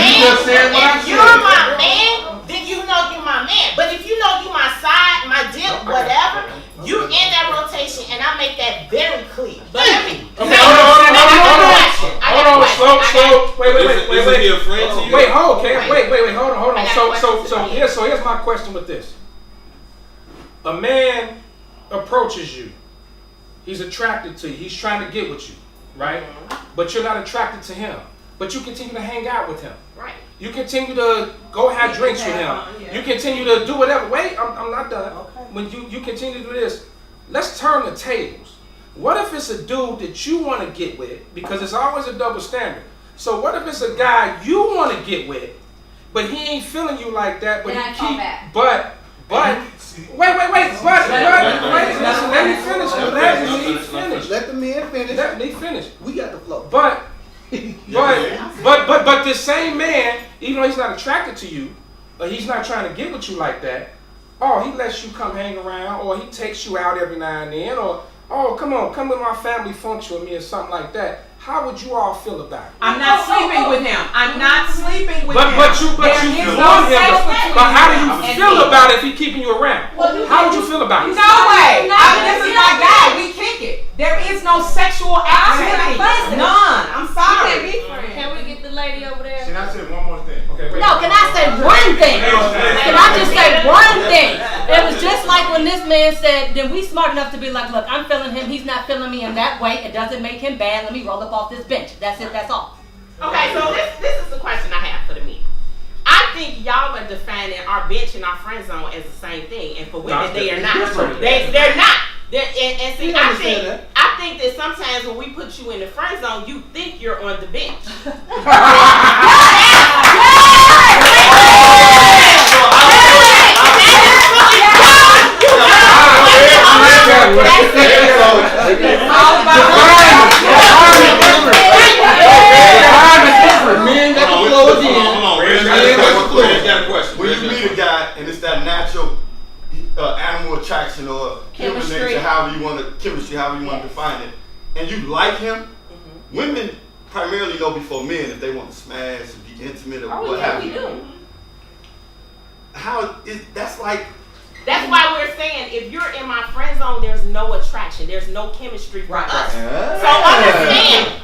Speaker 15: man, then you know you're my man. But if you know you my side, my dip, whatever, you in that rotation, and I make that very clear. But let me.
Speaker 4: Okay, hold on, slow. Wait.
Speaker 7: Is he a friend to you?
Speaker 4: Wait, hold on. So here's my question with this. A man approaches you. He's attracted to you. He's trying to get with you, right? But you're not attracted to him. But you continue to hang out with him.
Speaker 15: Right.
Speaker 4: You continue to go have drinks with him. You continue to do whatever. Wait, I'm not done. Okay. When you continue to do this, let's turn the tables. What if it's a dude that you want to get with? Because it's always a double standard. So what if it's a guy you want to get with, but he ain't feeling you like that, but
Speaker 10: then
Speaker 4: he keep, but wait, let me finish.
Speaker 6: Let the men finish.
Speaker 4: Let me finish.
Speaker 6: We got the flow.
Speaker 4: But this same man, even though he's not attracted to you, or he's not trying to get with you like that, or he lets you come hang around, or he takes you out every now and then, or come with my family function with me or something like that. How would you all feel about it?
Speaker 12: I'm not sleeping with him. I'm not sleeping with him.
Speaker 4: But you want him. But how do you feel about it if he's keeping you around? How would you feel about it?
Speaker 12: No way. This is my guy. We kick it. There is no sexual activity. None. I'm sorry.
Speaker 5: Can we get the lady over there?
Speaker 11: Can I say one more thing?
Speaker 4: Okay. Wait.
Speaker 16: No, can I say one thing? Can I just say one thing? It was just like when this man said, then we smart enough to be like, look, I'm feeling him, he's not feeling me in that way. It doesn't make him bad. Let me roll up off this bench. That's it, that's all.
Speaker 2: Okay, so this is the question I have for the men. I think y'all are defining our bench and our friend zone as the same thing, and for women they are not. They're not. And see, I think that sometimes when we put you in the friend zone, you think you're on the bench.
Speaker 8: When you meet a guy and it's that natural animal attraction or human nature, however you want to define it, and you like him, women primarily know before men if they want to smash and be intimate or what have you.
Speaker 2: That's why we're saying if you're in my friend zone, there's no attraction, there's no chemistry for us. So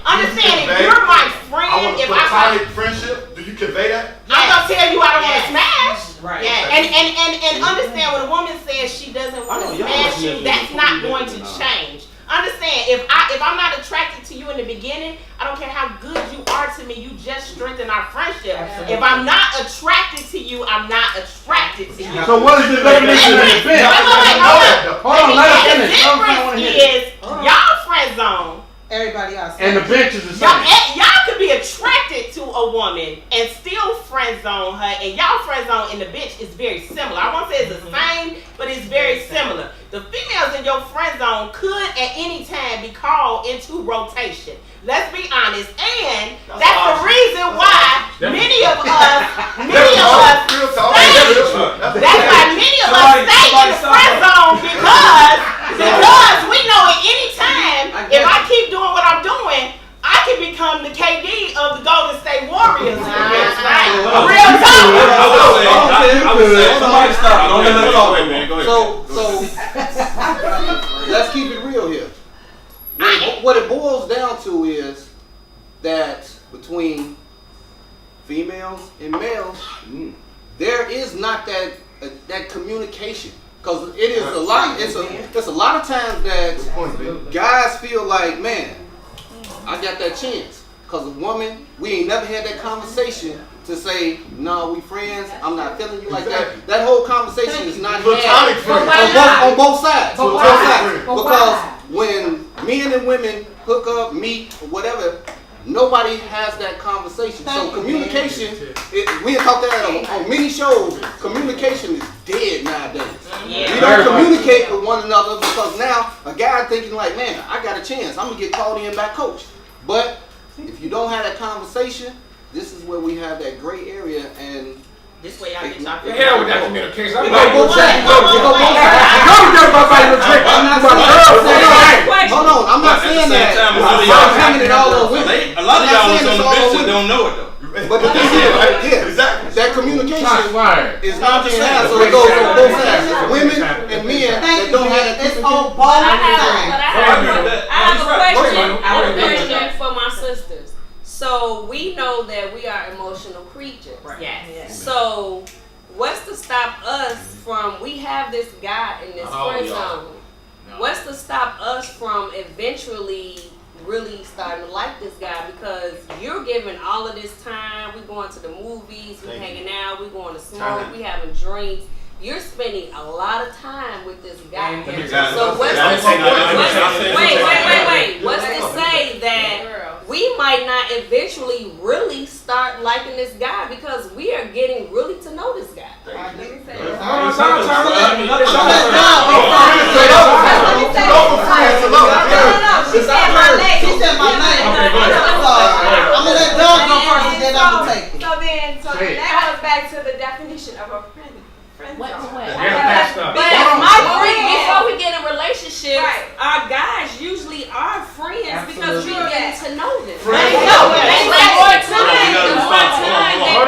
Speaker 2: understand if you're my friend,
Speaker 8: if I friendship, do you convey that?
Speaker 2: I'm gonna tell you I don't want to smash.
Speaker 12: Right.
Speaker 2: Yeah. And understand when a woman says she doesn't want to smash you, that's not going to change. Understand, if I'm not attracted to you in the beginning, I don't care how good you are to me, you just strengthen our friendship. Absolutely. If I'm not attracted to you, I'm not attracted to you.
Speaker 11: So what is the definition of the bench? Hold on, let us finish.
Speaker 2: The difference is y'all friend zone.
Speaker 3: Everybody else.
Speaker 11: And the bench is the same.
Speaker 2: Y'all could be be attracted to a woman and still friend zone her, and y'all friend zone in the bitch is very similar. I won't say it's the same, but it's very similar. The females in your friend zone could at any time be called into rotation. Let's be honest, and that's the reason why many of us stay in the friend zone because we know at any time if I keep doing what I'm doing, I can become the KD of the Golden State Warriors. Right? Real talk.
Speaker 7: I would say somebody stop. Don't let her talk. Man. Go ahead.
Speaker 6: So let's keep it real here. What it boils down to is that between females and males, there is not that communication. Because it is a lot. It's a lot of times that guys feel like, man, I got that chance. Because a woman, we ain't never had that conversation to say, no, we friends, I'm not feeling you like that. That whole conversation is not had on both sides. Because when men and women hook up, meet, or whatever, nobody has that conversation. So communication, we have talked that on many shows, communication is dead nowadays. We don't communicate with one another because now a guy thinking like, man, I got a chance, I'm going to get called in by coach. But if you don't have that conversation, this is where we have that gray area, and
Speaker 2: this way y'all get y'all
Speaker 4: the hell with that communication. I'm
Speaker 6: like, hold on, I'm not saying that. I'm hanging it all on women.
Speaker 7: A lot of y'all is on the bench that don't know it though.
Speaker 6: But the thing is, that communication is not being had, so it goes on both sides. Women and men that don't have that. It's on both sides.
Speaker 5: I have a question for my sisters. So we know that we are emotional creatures.
Speaker 2: Yes.
Speaker 5: So what's to stop us from, we have this guy in this friend zone. What's to stop us from eventually really starting to like this guy? Because you're giving all of this time. We going to the movies, we hanging out, we going to smoke, we having drinks. You're spending a lot of time with this guy. So what's to say that we might not eventually really start liking this guy because we are getting really to know this guy.
Speaker 3: She said my name. I'm gonna let Doug go first and then I'm gonna take it.
Speaker 5: So that goes back to the definition of a friend.
Speaker 10: What?
Speaker 5: But before we get in relationships, our guys usually are friends because we're getting to know them.
Speaker 4: Hold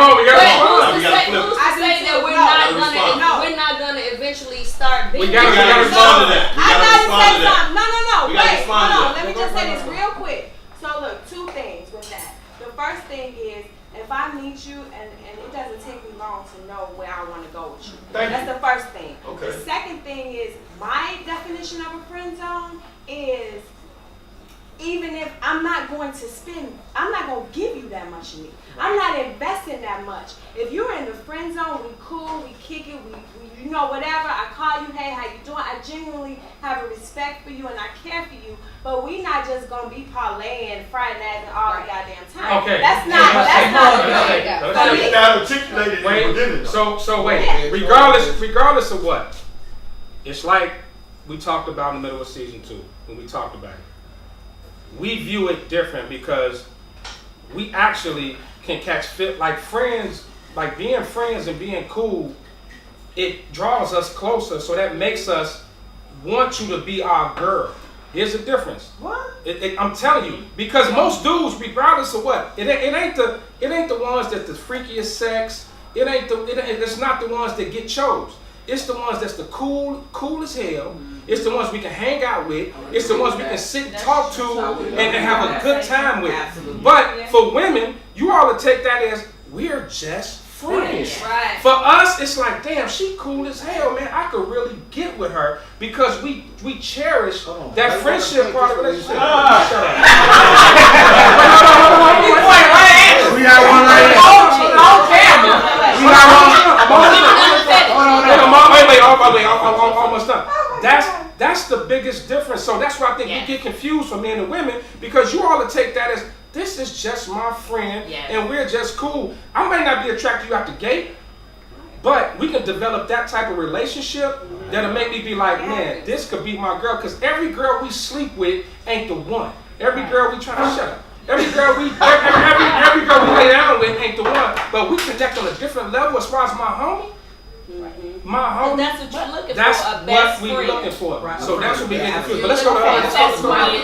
Speaker 4: on, we gotta
Speaker 5: Who's to say that we're not gonna eventually start being?
Speaker 7: We gotta respond to that.
Speaker 5: I gotta say something. No. Wait,
Speaker 7: hold
Speaker 5: on. Let me just say this real quick. So look, two things with that. The first thing is, if I meet you and it doesn't take me long to know where I want to go with you. That's the first thing.
Speaker 8: Okay.
Speaker 5: The second thing is, my definition of a friend zone is, even if I'm not going to give you that much of me. I'm not investing that much. If you're in the friend zone, we cool, we kick it, we you know, whatever. I call you, hey, how you doing? I genuinely have a respect for you and I care for you. But we not just gonna be parlaying Friday night and all the goddamn time.
Speaker 4: Okay.
Speaker 5: That's not
Speaker 4: So wait. Regardless of what, it's like we talked about in the middle of season 2 when we talked about it. We view it different because we actually can catch fit like friends, like being friends and being cool. It draws us closer, so that makes us want you to be our girl. Here's the difference.
Speaker 3: What?
Speaker 4: I'm telling you, because most dudes, regardless of what, it ain't the ones that the freakiest sex. It's not the ones that get chose. It's the ones that's the cool as hell. It's the ones we can hang out with. It's the ones we can sit and talk to and have a good time with. But for women, you all would take that as we're just friends.
Speaker 5: Right.
Speaker 4: For us, it's like, damn, she cool as hell, man. I could really get with her because we cherish that friendship part of the relationship. Shut up.
Speaker 11: We got one right here.
Speaker 4: On camera. We got one. Wait, almost done. That's the biggest difference. So that's why I think we get confused for men and women because you all to take that as this is just my friend,
Speaker 2: Yes.
Speaker 4: and we're just cool. I may not be attracted to you out the gate, but we can develop that type of relationship that'll make me be like, man, this could be my girl. Because every girl we sleep with ain't the one. Every girl we try to shut up. Every girl we lay down with ain't the one. But we connect on a different level as far as my homie. My homie.
Speaker 13: That's what you're looking
Speaker 4: That's
Speaker 13: for, a best
Speaker 4: what
Speaker 13: friend.
Speaker 4: we looking for.
Speaker 12: Right.
Speaker 4: So that's what we get confused.
Speaker 13: You're
Speaker 4: But let's go to
Speaker 13: looking for
Speaker 4: let's
Speaker 13: a
Speaker 4: go
Speaker 13: best
Speaker 4: to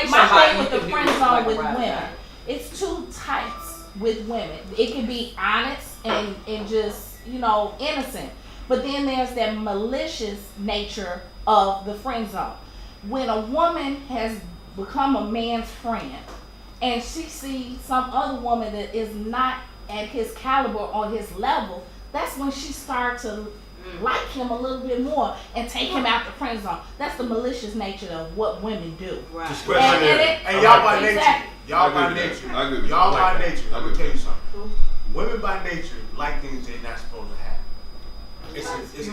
Speaker 13: friend.
Speaker 17: My thing with the
Speaker 12: Somebody
Speaker 17: friend
Speaker 12: you can
Speaker 17: zone
Speaker 12: do
Speaker 17: with
Speaker 12: like
Speaker 17: women, it's two types with women. It can be honest and just, you know, innocent. But then there's that malicious nature of the friend zone. When a woman has become a man's friend and she sees some other woman that is not at his caliber or his level, that's when she starts to like him a little bit more and take him out the friend zone. That's the malicious nature of what women do.
Speaker 11: Right.
Speaker 17: And
Speaker 11: y'all by nature.
Speaker 17: exactly.
Speaker 11: Y'all
Speaker 7: I
Speaker 11: by
Speaker 7: agree with
Speaker 11: nature.
Speaker 7: that. I agree with
Speaker 11: Y'all
Speaker 7: that.
Speaker 11: by nature.
Speaker 7: I
Speaker 11: Let me
Speaker 7: agree
Speaker 11: tell you
Speaker 7: with
Speaker 11: something. Women by nature like things they're not supposed to have.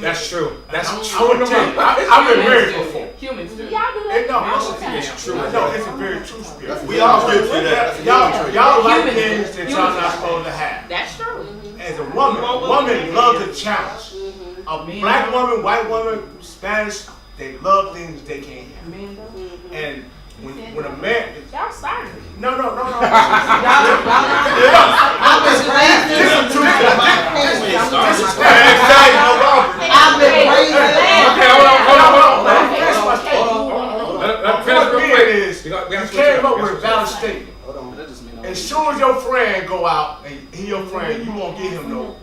Speaker 4: That's true. That's
Speaker 11: I'm
Speaker 4: true.
Speaker 11: gonna tell you, I've been married before.
Speaker 12: Humans do.
Speaker 17: Y'all do that.
Speaker 4: It's true.
Speaker 11: No, it's a very true spirit.
Speaker 8: We all get to that.
Speaker 11: Y'all like
Speaker 12: Humans do.
Speaker 11: things that y'all not supposed to have.
Speaker 2: That's true.
Speaker 11: As a woman loves a challenge. A black woman, white woman, Spanish, they love things they can't have. And when a man,
Speaker 17: Y'all started.
Speaker 11: no.
Speaker 3: I've been raised
Speaker 4: Okay, hold on.
Speaker 11: You came up with a valid statement. As soon as your friend go out and he your friend, you won't get him no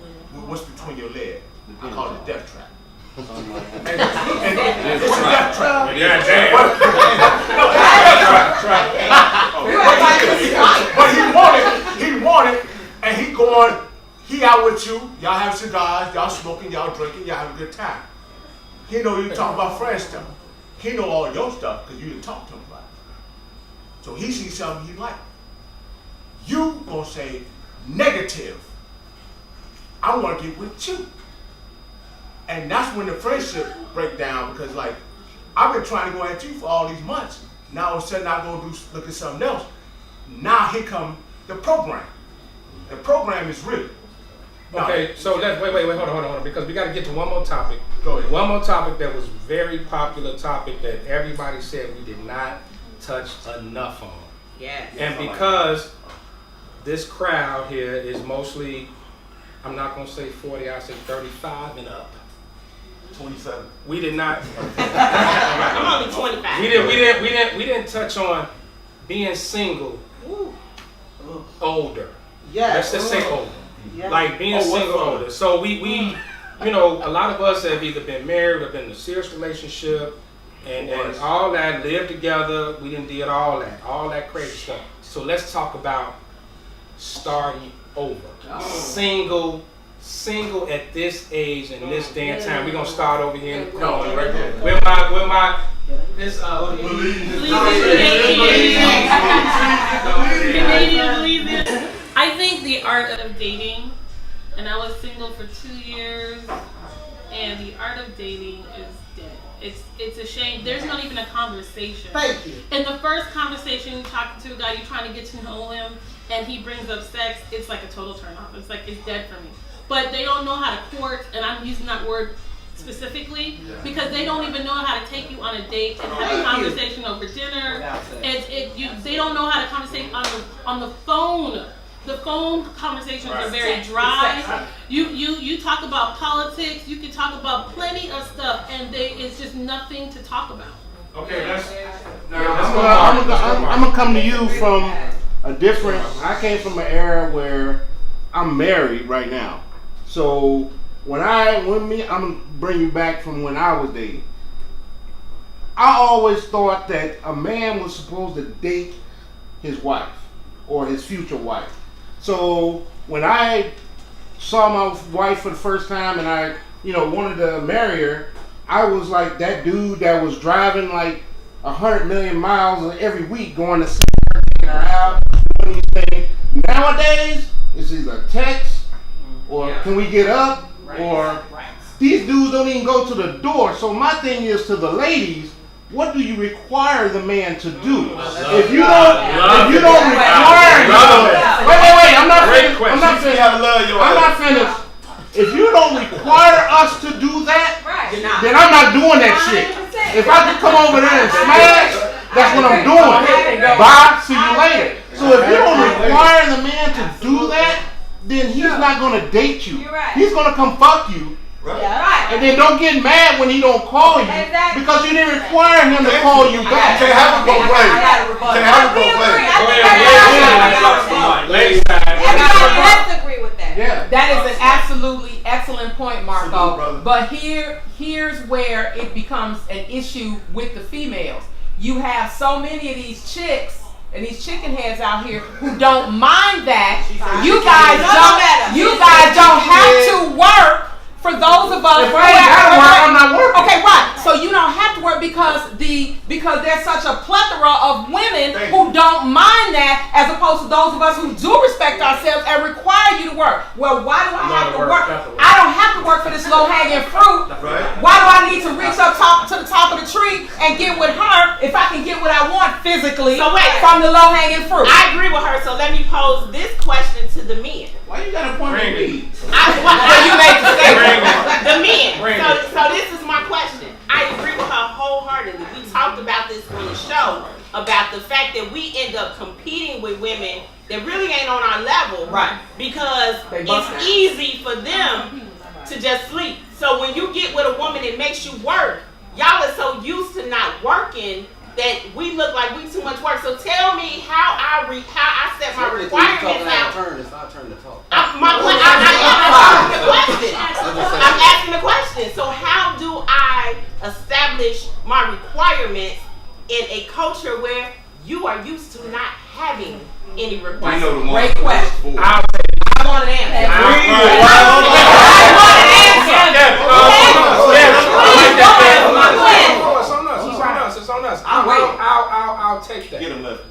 Speaker 11: what's between your legs. I call it a death trap. And it's a death trap.
Speaker 4: Yeah, damn.
Speaker 11: But he wanted, and he out with you, y'all have cigars, y'all smoking, y'all drinking, y'all have a good time. He know you talk about friend stuff. He know all your stuff because you didn't talk to him about it. So he sees something he like. You gonna say negative. I want to get with you. And that's when the friendship break down because like, I've been trying to go at you for all these months. Now all of a sudden I go look at something else. Now here come the program. The program is real.
Speaker 4: Okay, so let's wait, hold on, because we got to get to one more topic.
Speaker 11: Go ahead.
Speaker 4: One more topic that was very popular topic that everybody said we did not touch enough on.
Speaker 2: Yes.
Speaker 4: And because this crowd here is mostly, I'm not gonna say 40, I say 35 and up.
Speaker 8: 27.
Speaker 4: We did not.
Speaker 2: I'm only 25.
Speaker 4: We didn't touch on being single, older.
Speaker 3: Yes.
Speaker 4: Let's just say older.
Speaker 3: Yeah.
Speaker 4: Like being single older. So we you know, a lot of us have either been married or been in a serious relationship and all that, lived together. We didn't did all that crazy stuff. So let's talk about starting over. Single at this age and this day and time. We're gonna start over here in the corner right there. Where my this
Speaker 18: I think the art of dating, and I was single for 2 years, and the art of dating is dead. It's a shame. There's not even a conversation.
Speaker 3: Thank you.
Speaker 18: In the first conversation, you talking to a guy, you're trying to get to know him, and he brings up sex, it's like a total turn off. It's like, it's dead for me. But they don't know how to court, and I'm using that word specifically because they don't even know how to take you on a date and have a conversation over dinner. They don't know how to conversate on the phone. The phone conversations are very dry. You talk about politics. You can talk about plenty of stuff, and it's just nothing to talk about.
Speaker 4: Okay,
Speaker 19: I'm gonna come to you from a different. I came from an era where I'm married right now. So I'm gonna bring you back from when I was dating. I always thought that a man was supposed to date his wife or his future wife. So when I saw my wife for the first time and I, wanted to marry her, I was like that dude that was driving like 100 million miles every week going to see her, taking her out, doing these things. Nowadays, it's either text or can we get up or these dudes don't even go to the door. So my thing is to the ladies, what do you require the man to do? If you don't require then I'm not doing that shit. If I can come over there and smash, that's what I'm doing. Bye, see you later. So if you don't require the man to do that, then he's not gonna date you. He's gonna come fuck you.
Speaker 5: Right.
Speaker 19: And then don't get mad when he don't call you because you didn't require him to call you back.
Speaker 8: Can't have it both ways. Can't have it both ways.
Speaker 12: Ladies,
Speaker 5: let's agree with that.
Speaker 19: Yeah.
Speaker 12: That is an absolutely excellent point, Marco. But here's where it becomes an issue with the females. You have so many of these chicks and these chicken heads out here who don't mind that. You guys don't have to work. For those of us,
Speaker 19: if I ain't gotta work, I'm not working.
Speaker 12: Okay, right. So you don't have to work because there's such a plethora of women who don't mind that, as opposed to those of us who do respect ourselves and require you to work. Well, why do I have to work? I don't have to work for this low-hanging fruit. Why do I need to reach up to the top of the tree and get with her if I can get what I want physically from the low-hanging fruit?
Speaker 2: I agree with her. So let me pose this question to the men.
Speaker 19: Why you got a point of view?
Speaker 12: You made the statement.
Speaker 2: The men. So this is my question. I agree with her wholeheartedly. We talked about this on the show about the fact that we end up competing with women that really ain't on our level,
Speaker 12: right?
Speaker 2: Because it's easy for them to just sleep. So when you get with a woman that makes you work, y'all are so used to not working that we look like we too much work. So tell me how I set my requirements out.
Speaker 6: It's not turn to talk.
Speaker 2: I'm asking the question. So how do I establish my requirements in a culture where you are used to not having any requirements?
Speaker 12: Great question. I want an answer.
Speaker 4: It's on us. I'll take that.
Speaker 8: Get him left.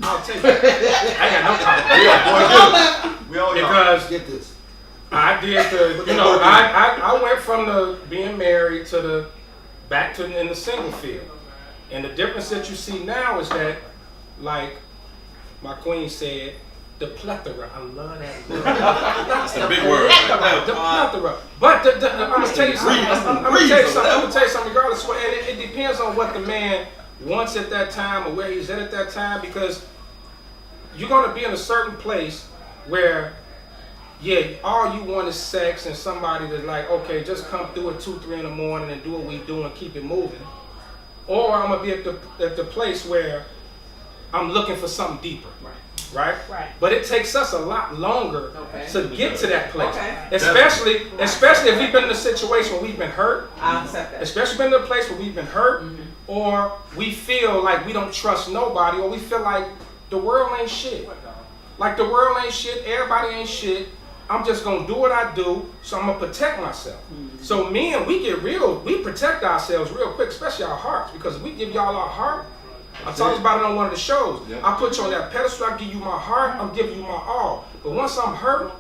Speaker 4: I'll take that. I got no problem. Because
Speaker 6: get this.
Speaker 4: I did I went from the being married to the back to in the single field. And the difference that you see now is that, like my queen said, the plethora. I love that word.
Speaker 7: That's a big word.
Speaker 4: The plethora. But I'm gonna tell you something. I'm gonna tell you something. Regardless, and it depends on what the man wants at that time or where he's at that time, because you're gonna be in a certain place where, all you want is sex and somebody that's like, okay, just come through at 2, 3 in the morning and do what we do and keep it moving. Or I'm gonna be at the place where I'm looking for something deeper. Right? But it takes us a lot longer to get to that place. Especially if we've been in a situation where we've been hurt.
Speaker 12: I accept that.
Speaker 4: Especially been in a place where we've been hurt, or we feel like we don't trust nobody, or we feel like the world ain't shit. Like the world ain't shit, everybody ain't shit. I'm just gonna do what I do, so I'm gonna protect myself. So men, we protect ourselves real quick, especially our hearts, because if we give y'all our heart, I talked about it on one of the shows. I put you on that pedestal, I give you my heart, I'm giving you my all. But once I'm hurt,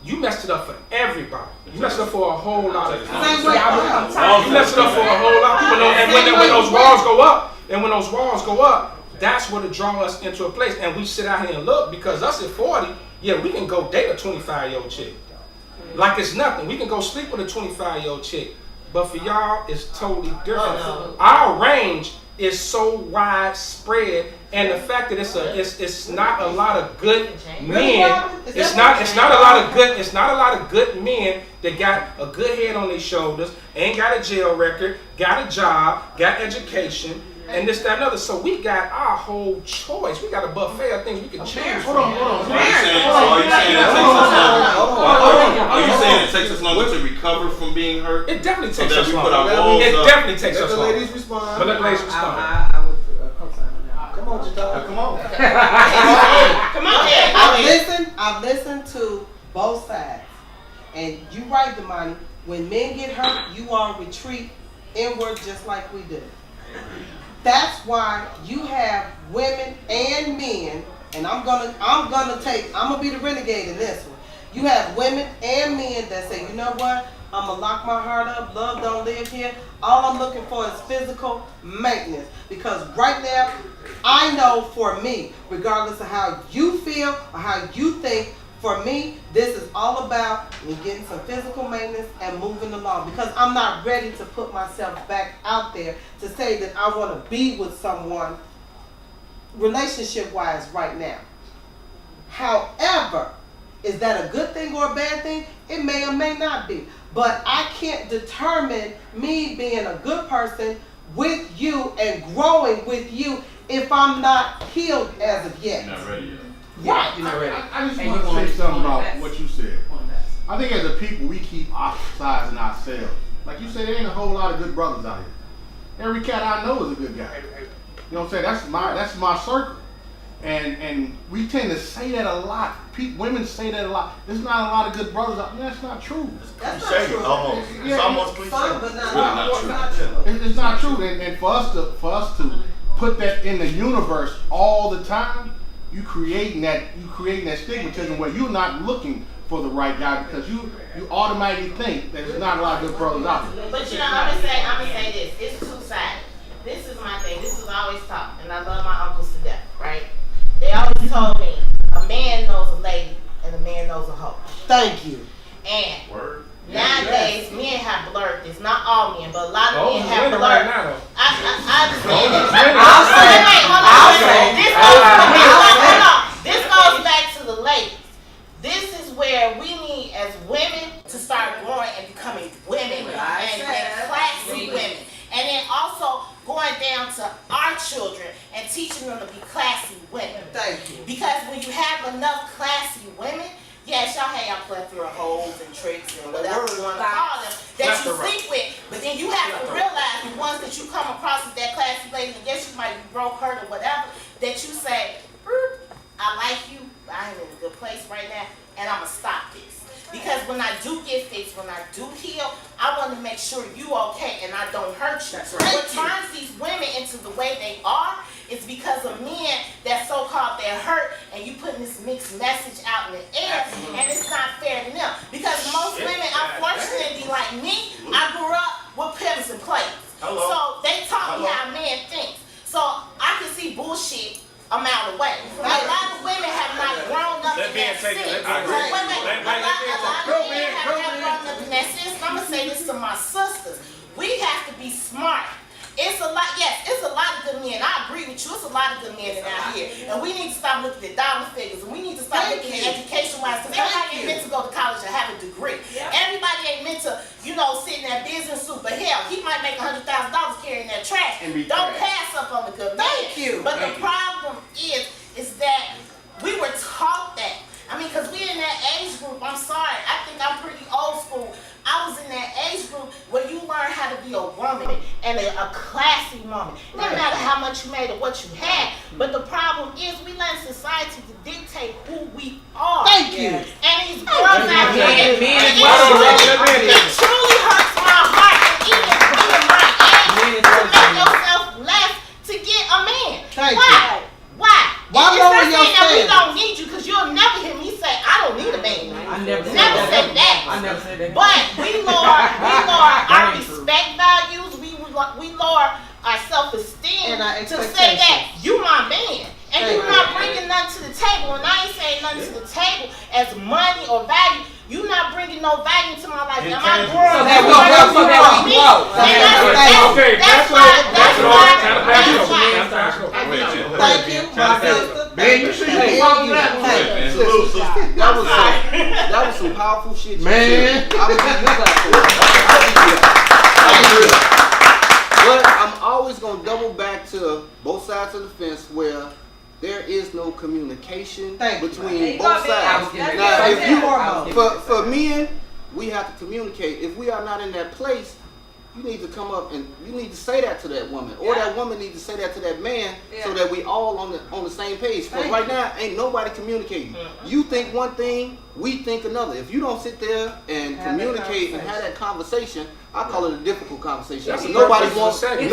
Speaker 4: you messed it up for everybody. You messed it up for a whole lot of people. You messed it up for a whole lot of people. And when those walls go up, that's what it draws us into a place. And we sit out here and look, because us at 40, we can go date a 25-year-old chick. Like it's nothing. We can go sleep with a 25-year-old chick. But for y'all, it's totally different. Our range is so widespread, and the fact that it's not a lot of good men. It's not a lot of good men that got a good head on their shoulders, ain't got a jail record, got a job, got education, and this, that, and other. So we got our whole choice. We got a buffet of things we can choose. Hold on.
Speaker 7: Are you saying it takes us longer to recover from being hurt?
Speaker 4: It definitely takes us
Speaker 7: longer.
Speaker 4: It definitely takes us longer.
Speaker 6: Let the ladies respond.
Speaker 4: But let the ladies respond.
Speaker 3: I would co-sign on that. Come on, Jatara.
Speaker 8: Come on.
Speaker 2: Come on.
Speaker 3: I've listened to both sides, and you right, Damani. When men get hurt, you all retreat inward just like we do. That's why you have women and men, and I'm gonna be the renegade in this one. You have women and men that say, you know what? I'm gonna lock my heart up. Love don't live here. All I'm looking for is physical maintenance. Because right now, I know for me, regardless of how you feel or how you think, For me, this is all about me getting some physical maintenance and moving along because I'm not ready to put myself back out there to say that I want to be with someone relationship-wise right now. However, is that a good thing or a bad thing? It may or may not be. But I can't determine me being a good person with you and growing with you if I'm not healed as of yet.
Speaker 7: You're not ready yet.
Speaker 3: Right.
Speaker 12: You're not ready.
Speaker 19: I just
Speaker 12: And
Speaker 19: want
Speaker 12: you
Speaker 19: to
Speaker 12: wanna
Speaker 19: say something
Speaker 12: want
Speaker 19: about
Speaker 12: that.
Speaker 19: what you said. I think as a people, we keep ostracizing ourselves. Like you said, there ain't a whole lot of good brothers out here. Every cat I know is a good guy. You know what I'm saying? That's my circle. And we tend to say that a lot. Women say that a lot. There's not a lot of good brothers out there. That's not true.
Speaker 3: That's
Speaker 8: Cliche,
Speaker 3: not true.
Speaker 8: almost. It's almost cliche.
Speaker 3: Some, but not
Speaker 7: It's really not
Speaker 3: all.
Speaker 7: true.
Speaker 3: Not true.
Speaker 19: It's not true. And for us to put that in the universe all the time, you creating that stigmatism where you're not looking for the right guy because you automatically think that there's not a lot of good brothers out there.
Speaker 15: But you know, I'm gonna say this. It's two-sided. This is my thing. This is always taught, and I love my uncles to death, right? They always told me a man knows a lady and a man knows a hoe.
Speaker 3: Thank you.
Speaker 15: And
Speaker 7: Word.
Speaker 15: nowadays, men have blurred this. Not all men, but a lot of men have
Speaker 4: women
Speaker 15: blurred.
Speaker 4: right now, though.
Speaker 15: I understand that.
Speaker 4: I'll say.
Speaker 15: Hold on. This goes back to the ladies. This is where we need, as women, to start growing and becoming women and classy women. And then also going down to our children and teaching them to be classy women.
Speaker 3: Thank you.
Speaker 15: Because when you have enough classy women, yes, y'all have your plethora of hoes and tricks and whatever you want to call them that you sleep with. But then you have to realize the ones that you come across as that classy lady, and yes, you might be broke, hurt, or whatever, that you say, I like you, but I ain't in a good place right now, and I'm going to stop this. Because when I do get fixed, when I do heal, I want to make sure you okay and I don't hurt you. What turns these women into the way they are is because of men that so-called they're hurt and you putting this mixed message out in the air and it's not fair to them. Because most women, unfortunately, like me, I grew up with pimps and players. So they taught me how a man thinks. So I can see bullshit a mile away. A lot of women have not grown up in that sense. A lot of women have not grown up in that sense. I'm gonna say this to my sisters. We have to be smart. It's a lot, yes, it's a lot of good men. I agree with you. It's a lot of good men out here. And we need to stop looking at dollar figures. And we need to stop looking at education-wise. Because everybody ain't meant to go to college and have a degree. Everybody ain't meant to, sit in that business suit. But hell, he might make $100,000 carrying that trash. Don't pass up on the good man.
Speaker 3: Thank you.
Speaker 15: But the problem is that we were taught that. I mean, because we're in that age group. I'm sorry. I think I'm pretty old school. I was in that age group where you learn how to be a woman and a classy woman. It doesn't matter how much you made or what you had, but the problem is we let society to dictate who we are.
Speaker 3: Thank you.
Speaker 15: And these girls out here, it truly hurts my heart and even my age to make yourself less to get a man.
Speaker 3: Thank
Speaker 15: Why?
Speaker 3: you.
Speaker 15: Why?
Speaker 3: Why
Speaker 15: It's
Speaker 3: lower
Speaker 15: not
Speaker 3: your
Speaker 15: saying that we
Speaker 3: standards?
Speaker 15: don't need you, because you'll never hear me say I don't need a man.
Speaker 12: I never said
Speaker 15: said that.
Speaker 12: I never said that.
Speaker 15: But we lower our respect values. We lower our self-esteem
Speaker 3: And our
Speaker 15: to say that you my man. And
Speaker 3: Thank
Speaker 15: you're not bringing nothing to the table. And I ain't saying nothing to the table as money or value. You're not bringing no value to my life. Am I growing?
Speaker 12: So that we grow.
Speaker 4: Okay, that's why.
Speaker 3: Thank you, my sister.
Speaker 19: Man, you should have followed that.
Speaker 6: That was some powerful shit.
Speaker 19: Man.
Speaker 6: I would give you clap. But I'm always gonna double back to both sides of the fence where there is no communication between both sides. Now, if for men, we have to communicate. If we are not in that place, you need to come up and you need to say that to that woman, or that woman needs to say that to that man, so that we all on the same page. Because right now, ain't nobody communicating. You think one thing, we think another. If you don't sit there and communicate and have that conversation, I call it a difficult conversation.
Speaker 4: That's the
Speaker 6: Nobody
Speaker 4: purpose of the
Speaker 6: wants
Speaker 4: segment.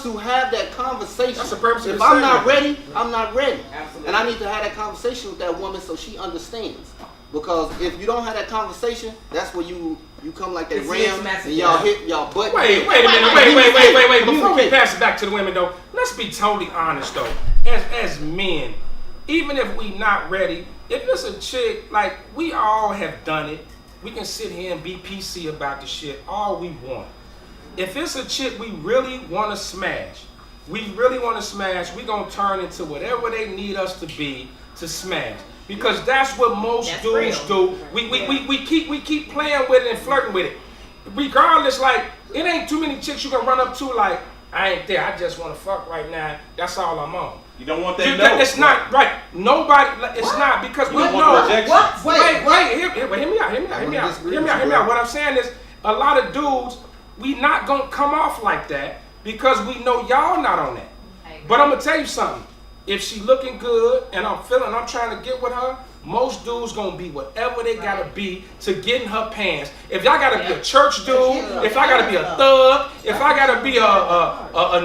Speaker 6: to have that conversation.
Speaker 4: That's the purpose of
Speaker 6: If
Speaker 4: the
Speaker 6: I'm not
Speaker 4: segment.
Speaker 6: ready, I'm not ready.
Speaker 12: Absolutely.
Speaker 6: And I need to have that conversation with that woman so she understands. Because if you don't have that conversation, that's where you come like that
Speaker 12: It's
Speaker 6: ram
Speaker 12: mixed
Speaker 6: and y'all hit y'all butt.
Speaker 4: Wait a minute. Wait. Before we pass it back to the women, though, let's be totally honest, though. As men, even if we not ready, if it's a chick, like we all have done it, we can sit here and be PC about the shit all we want. If it's a chick we really want to smash, we gonna turn into whatever they need us to be to smash. Because that's what most dudes do. We keep playing with it and flirting with it. Regardless, like, it ain't too many chicks you can run up to like, I ain't there, I just want to fuck right now. That's all I'm on.
Speaker 14: You don't want that no.
Speaker 4: It's not, right. Nobody, it's not because we know. Wait, hear me out. What I'm saying is, a lot of dudes, we not gonna come off like that because we know y'all not on that. But I'm gonna tell you something. If she looking good and I'm trying to get with her, most dudes gonna be whatever they gotta be to get in her pants. If y'all gotta be a church dude, if I gotta be a thug, if I gotta be a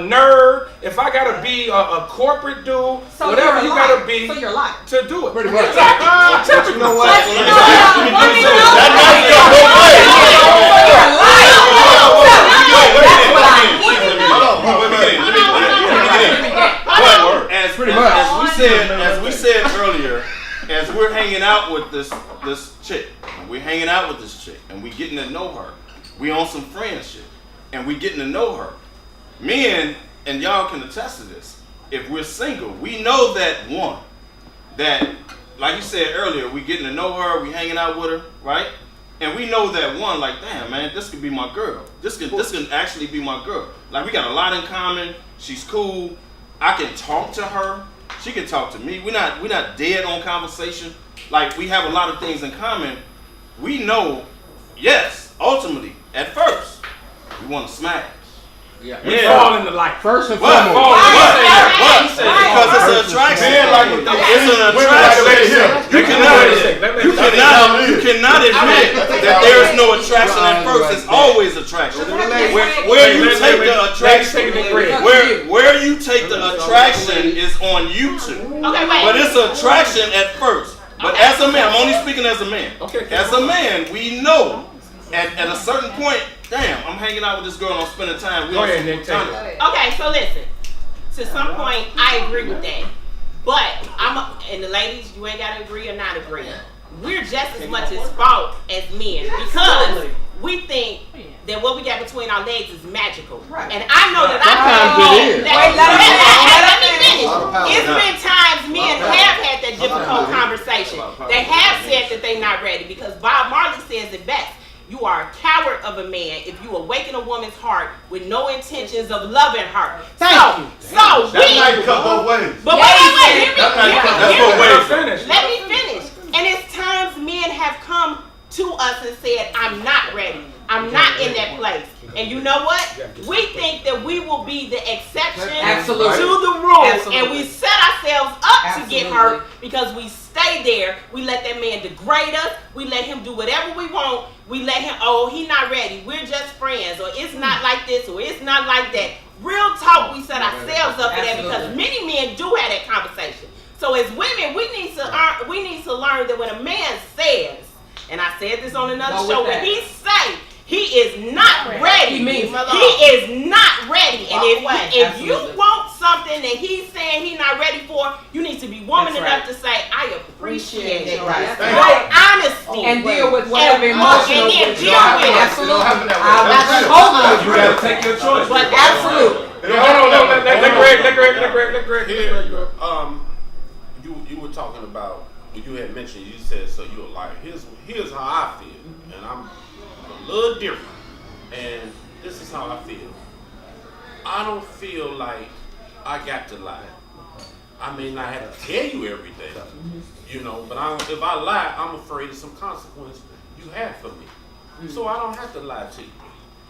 Speaker 4: nerd, if I gotta be a corporate dude,
Speaker 12: so
Speaker 4: whatever you gotta be to do it. Pretty much. Exactly.
Speaker 6: You know what?
Speaker 7: As we said earlier, as we're hanging out with this chick, and we getting to know her, we on some friendship, and we getting to know her. Men, and y'all can attest to this, if we're single, we know that like you said earlier, we getting to know her, we hanging out with her, right? And we know that like, damn man, this could be my girl. This can actually be my girl. Like, we got a lot in common. She's cool. I can talk to her. She can talk to me. We're not dead on conversation. Like, we have a lot of things in common. We know, yes, ultimately, at first, we want to smash.
Speaker 4: Yeah. We fall in the light.
Speaker 19: First and foremost.
Speaker 7: Because it's an attraction. It's an attraction. You cannot admit that there is no attraction at first. It's always attraction. Where you take the attraction is on you two. But it's attraction at first. But as a man, I'm only speaking as a man. As a man, we know at a certain point, damn, I'm hanging out with this girl and I'm spending time with her.
Speaker 2: Okay, so listen. To some point, I agree with that. But and the ladies, you ain't gotta agree or not agree. We're just as much at fault as men because we think that what we got between our legs is magical. And I know that let me finish. It's been times men have had that difficult conversation. They have said that they're not ready because Bob Marley says it best. You are a coward of a man if you awaken a woman's heart with no intentions of loving her.
Speaker 8: That might cut both ways.
Speaker 2: But wait, let me finish. And it's times men have come to us and said, I'm not ready. I'm not in that place. And you know what? We think that we will be the exception to the rule. And we set ourselves up to get hurt because we stay there. We let that man degrade us. We let him do whatever we want. We let him, he not ready. We're just friends. Or it's not like this or it's not like that. Real talk, we set ourselves up for that because many men do have that conversation. So as women, we need to learn that when a man says, and I said this on another show, when he say he is not ready, he is not ready. And if you want something that he's saying he's not ready for, you need to be woman enough to say, I appreciate it. Your honesty.
Speaker 12: And deal with whatever emotional.
Speaker 2: And then deal with it.
Speaker 12: Absolutely.
Speaker 4: You gotta take your choice.
Speaker 2: But absolutely.
Speaker 4: Hold on, let Greg.
Speaker 11: You were talking about, you had mentioned, you said, so you're like, here's how I feel. And I'm a little different. And this is how I feel. I don't feel like I got to lie. I may not have to tell you everything, but if I lie, I'm afraid of some consequence you have for me. So I don't have to lie to you.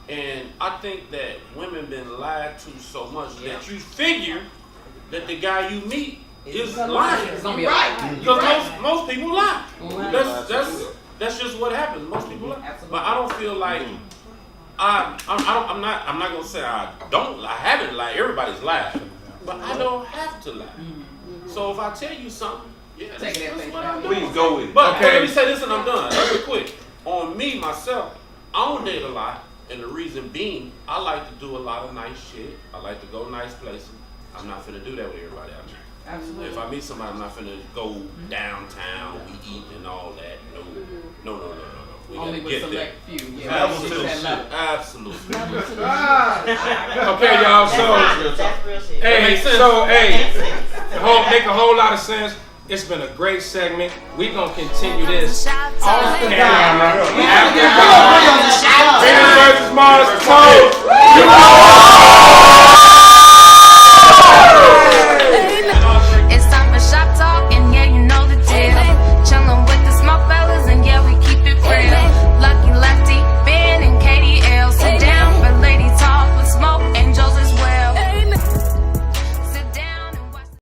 Speaker 11: And I think that women been lied to so much that you figure that the guy you meet is lying. Right. Because most people lie. That's just what happens. Most people lie. But I don't feel like I'm not gonna say I don't lie. I haven't lied. Everybody's lied. But I don't have to lie. So if I tell you something, that's what I'm doing.
Speaker 14: Please go with it.
Speaker 11: But let me say this and I'm done. Real quick. On me, myself, I don't date a lot. And the reason being, I like to do a lot of nice shit. I like to go nice places. I'm not finna do that with everybody out there.
Speaker 12: Absolutely.
Speaker 14: If I meet somebody, I'm not finna go downtown, we eat and all that. No. We
Speaker 12: Only
Speaker 14: gotta
Speaker 12: with
Speaker 14: get
Speaker 12: select
Speaker 14: there.
Speaker 12: few.
Speaker 14: Absolutely.
Speaker 4: Okay, y'all. So, make a whole lot of sense. It's been a great segment. We're gonna continue this off the camera.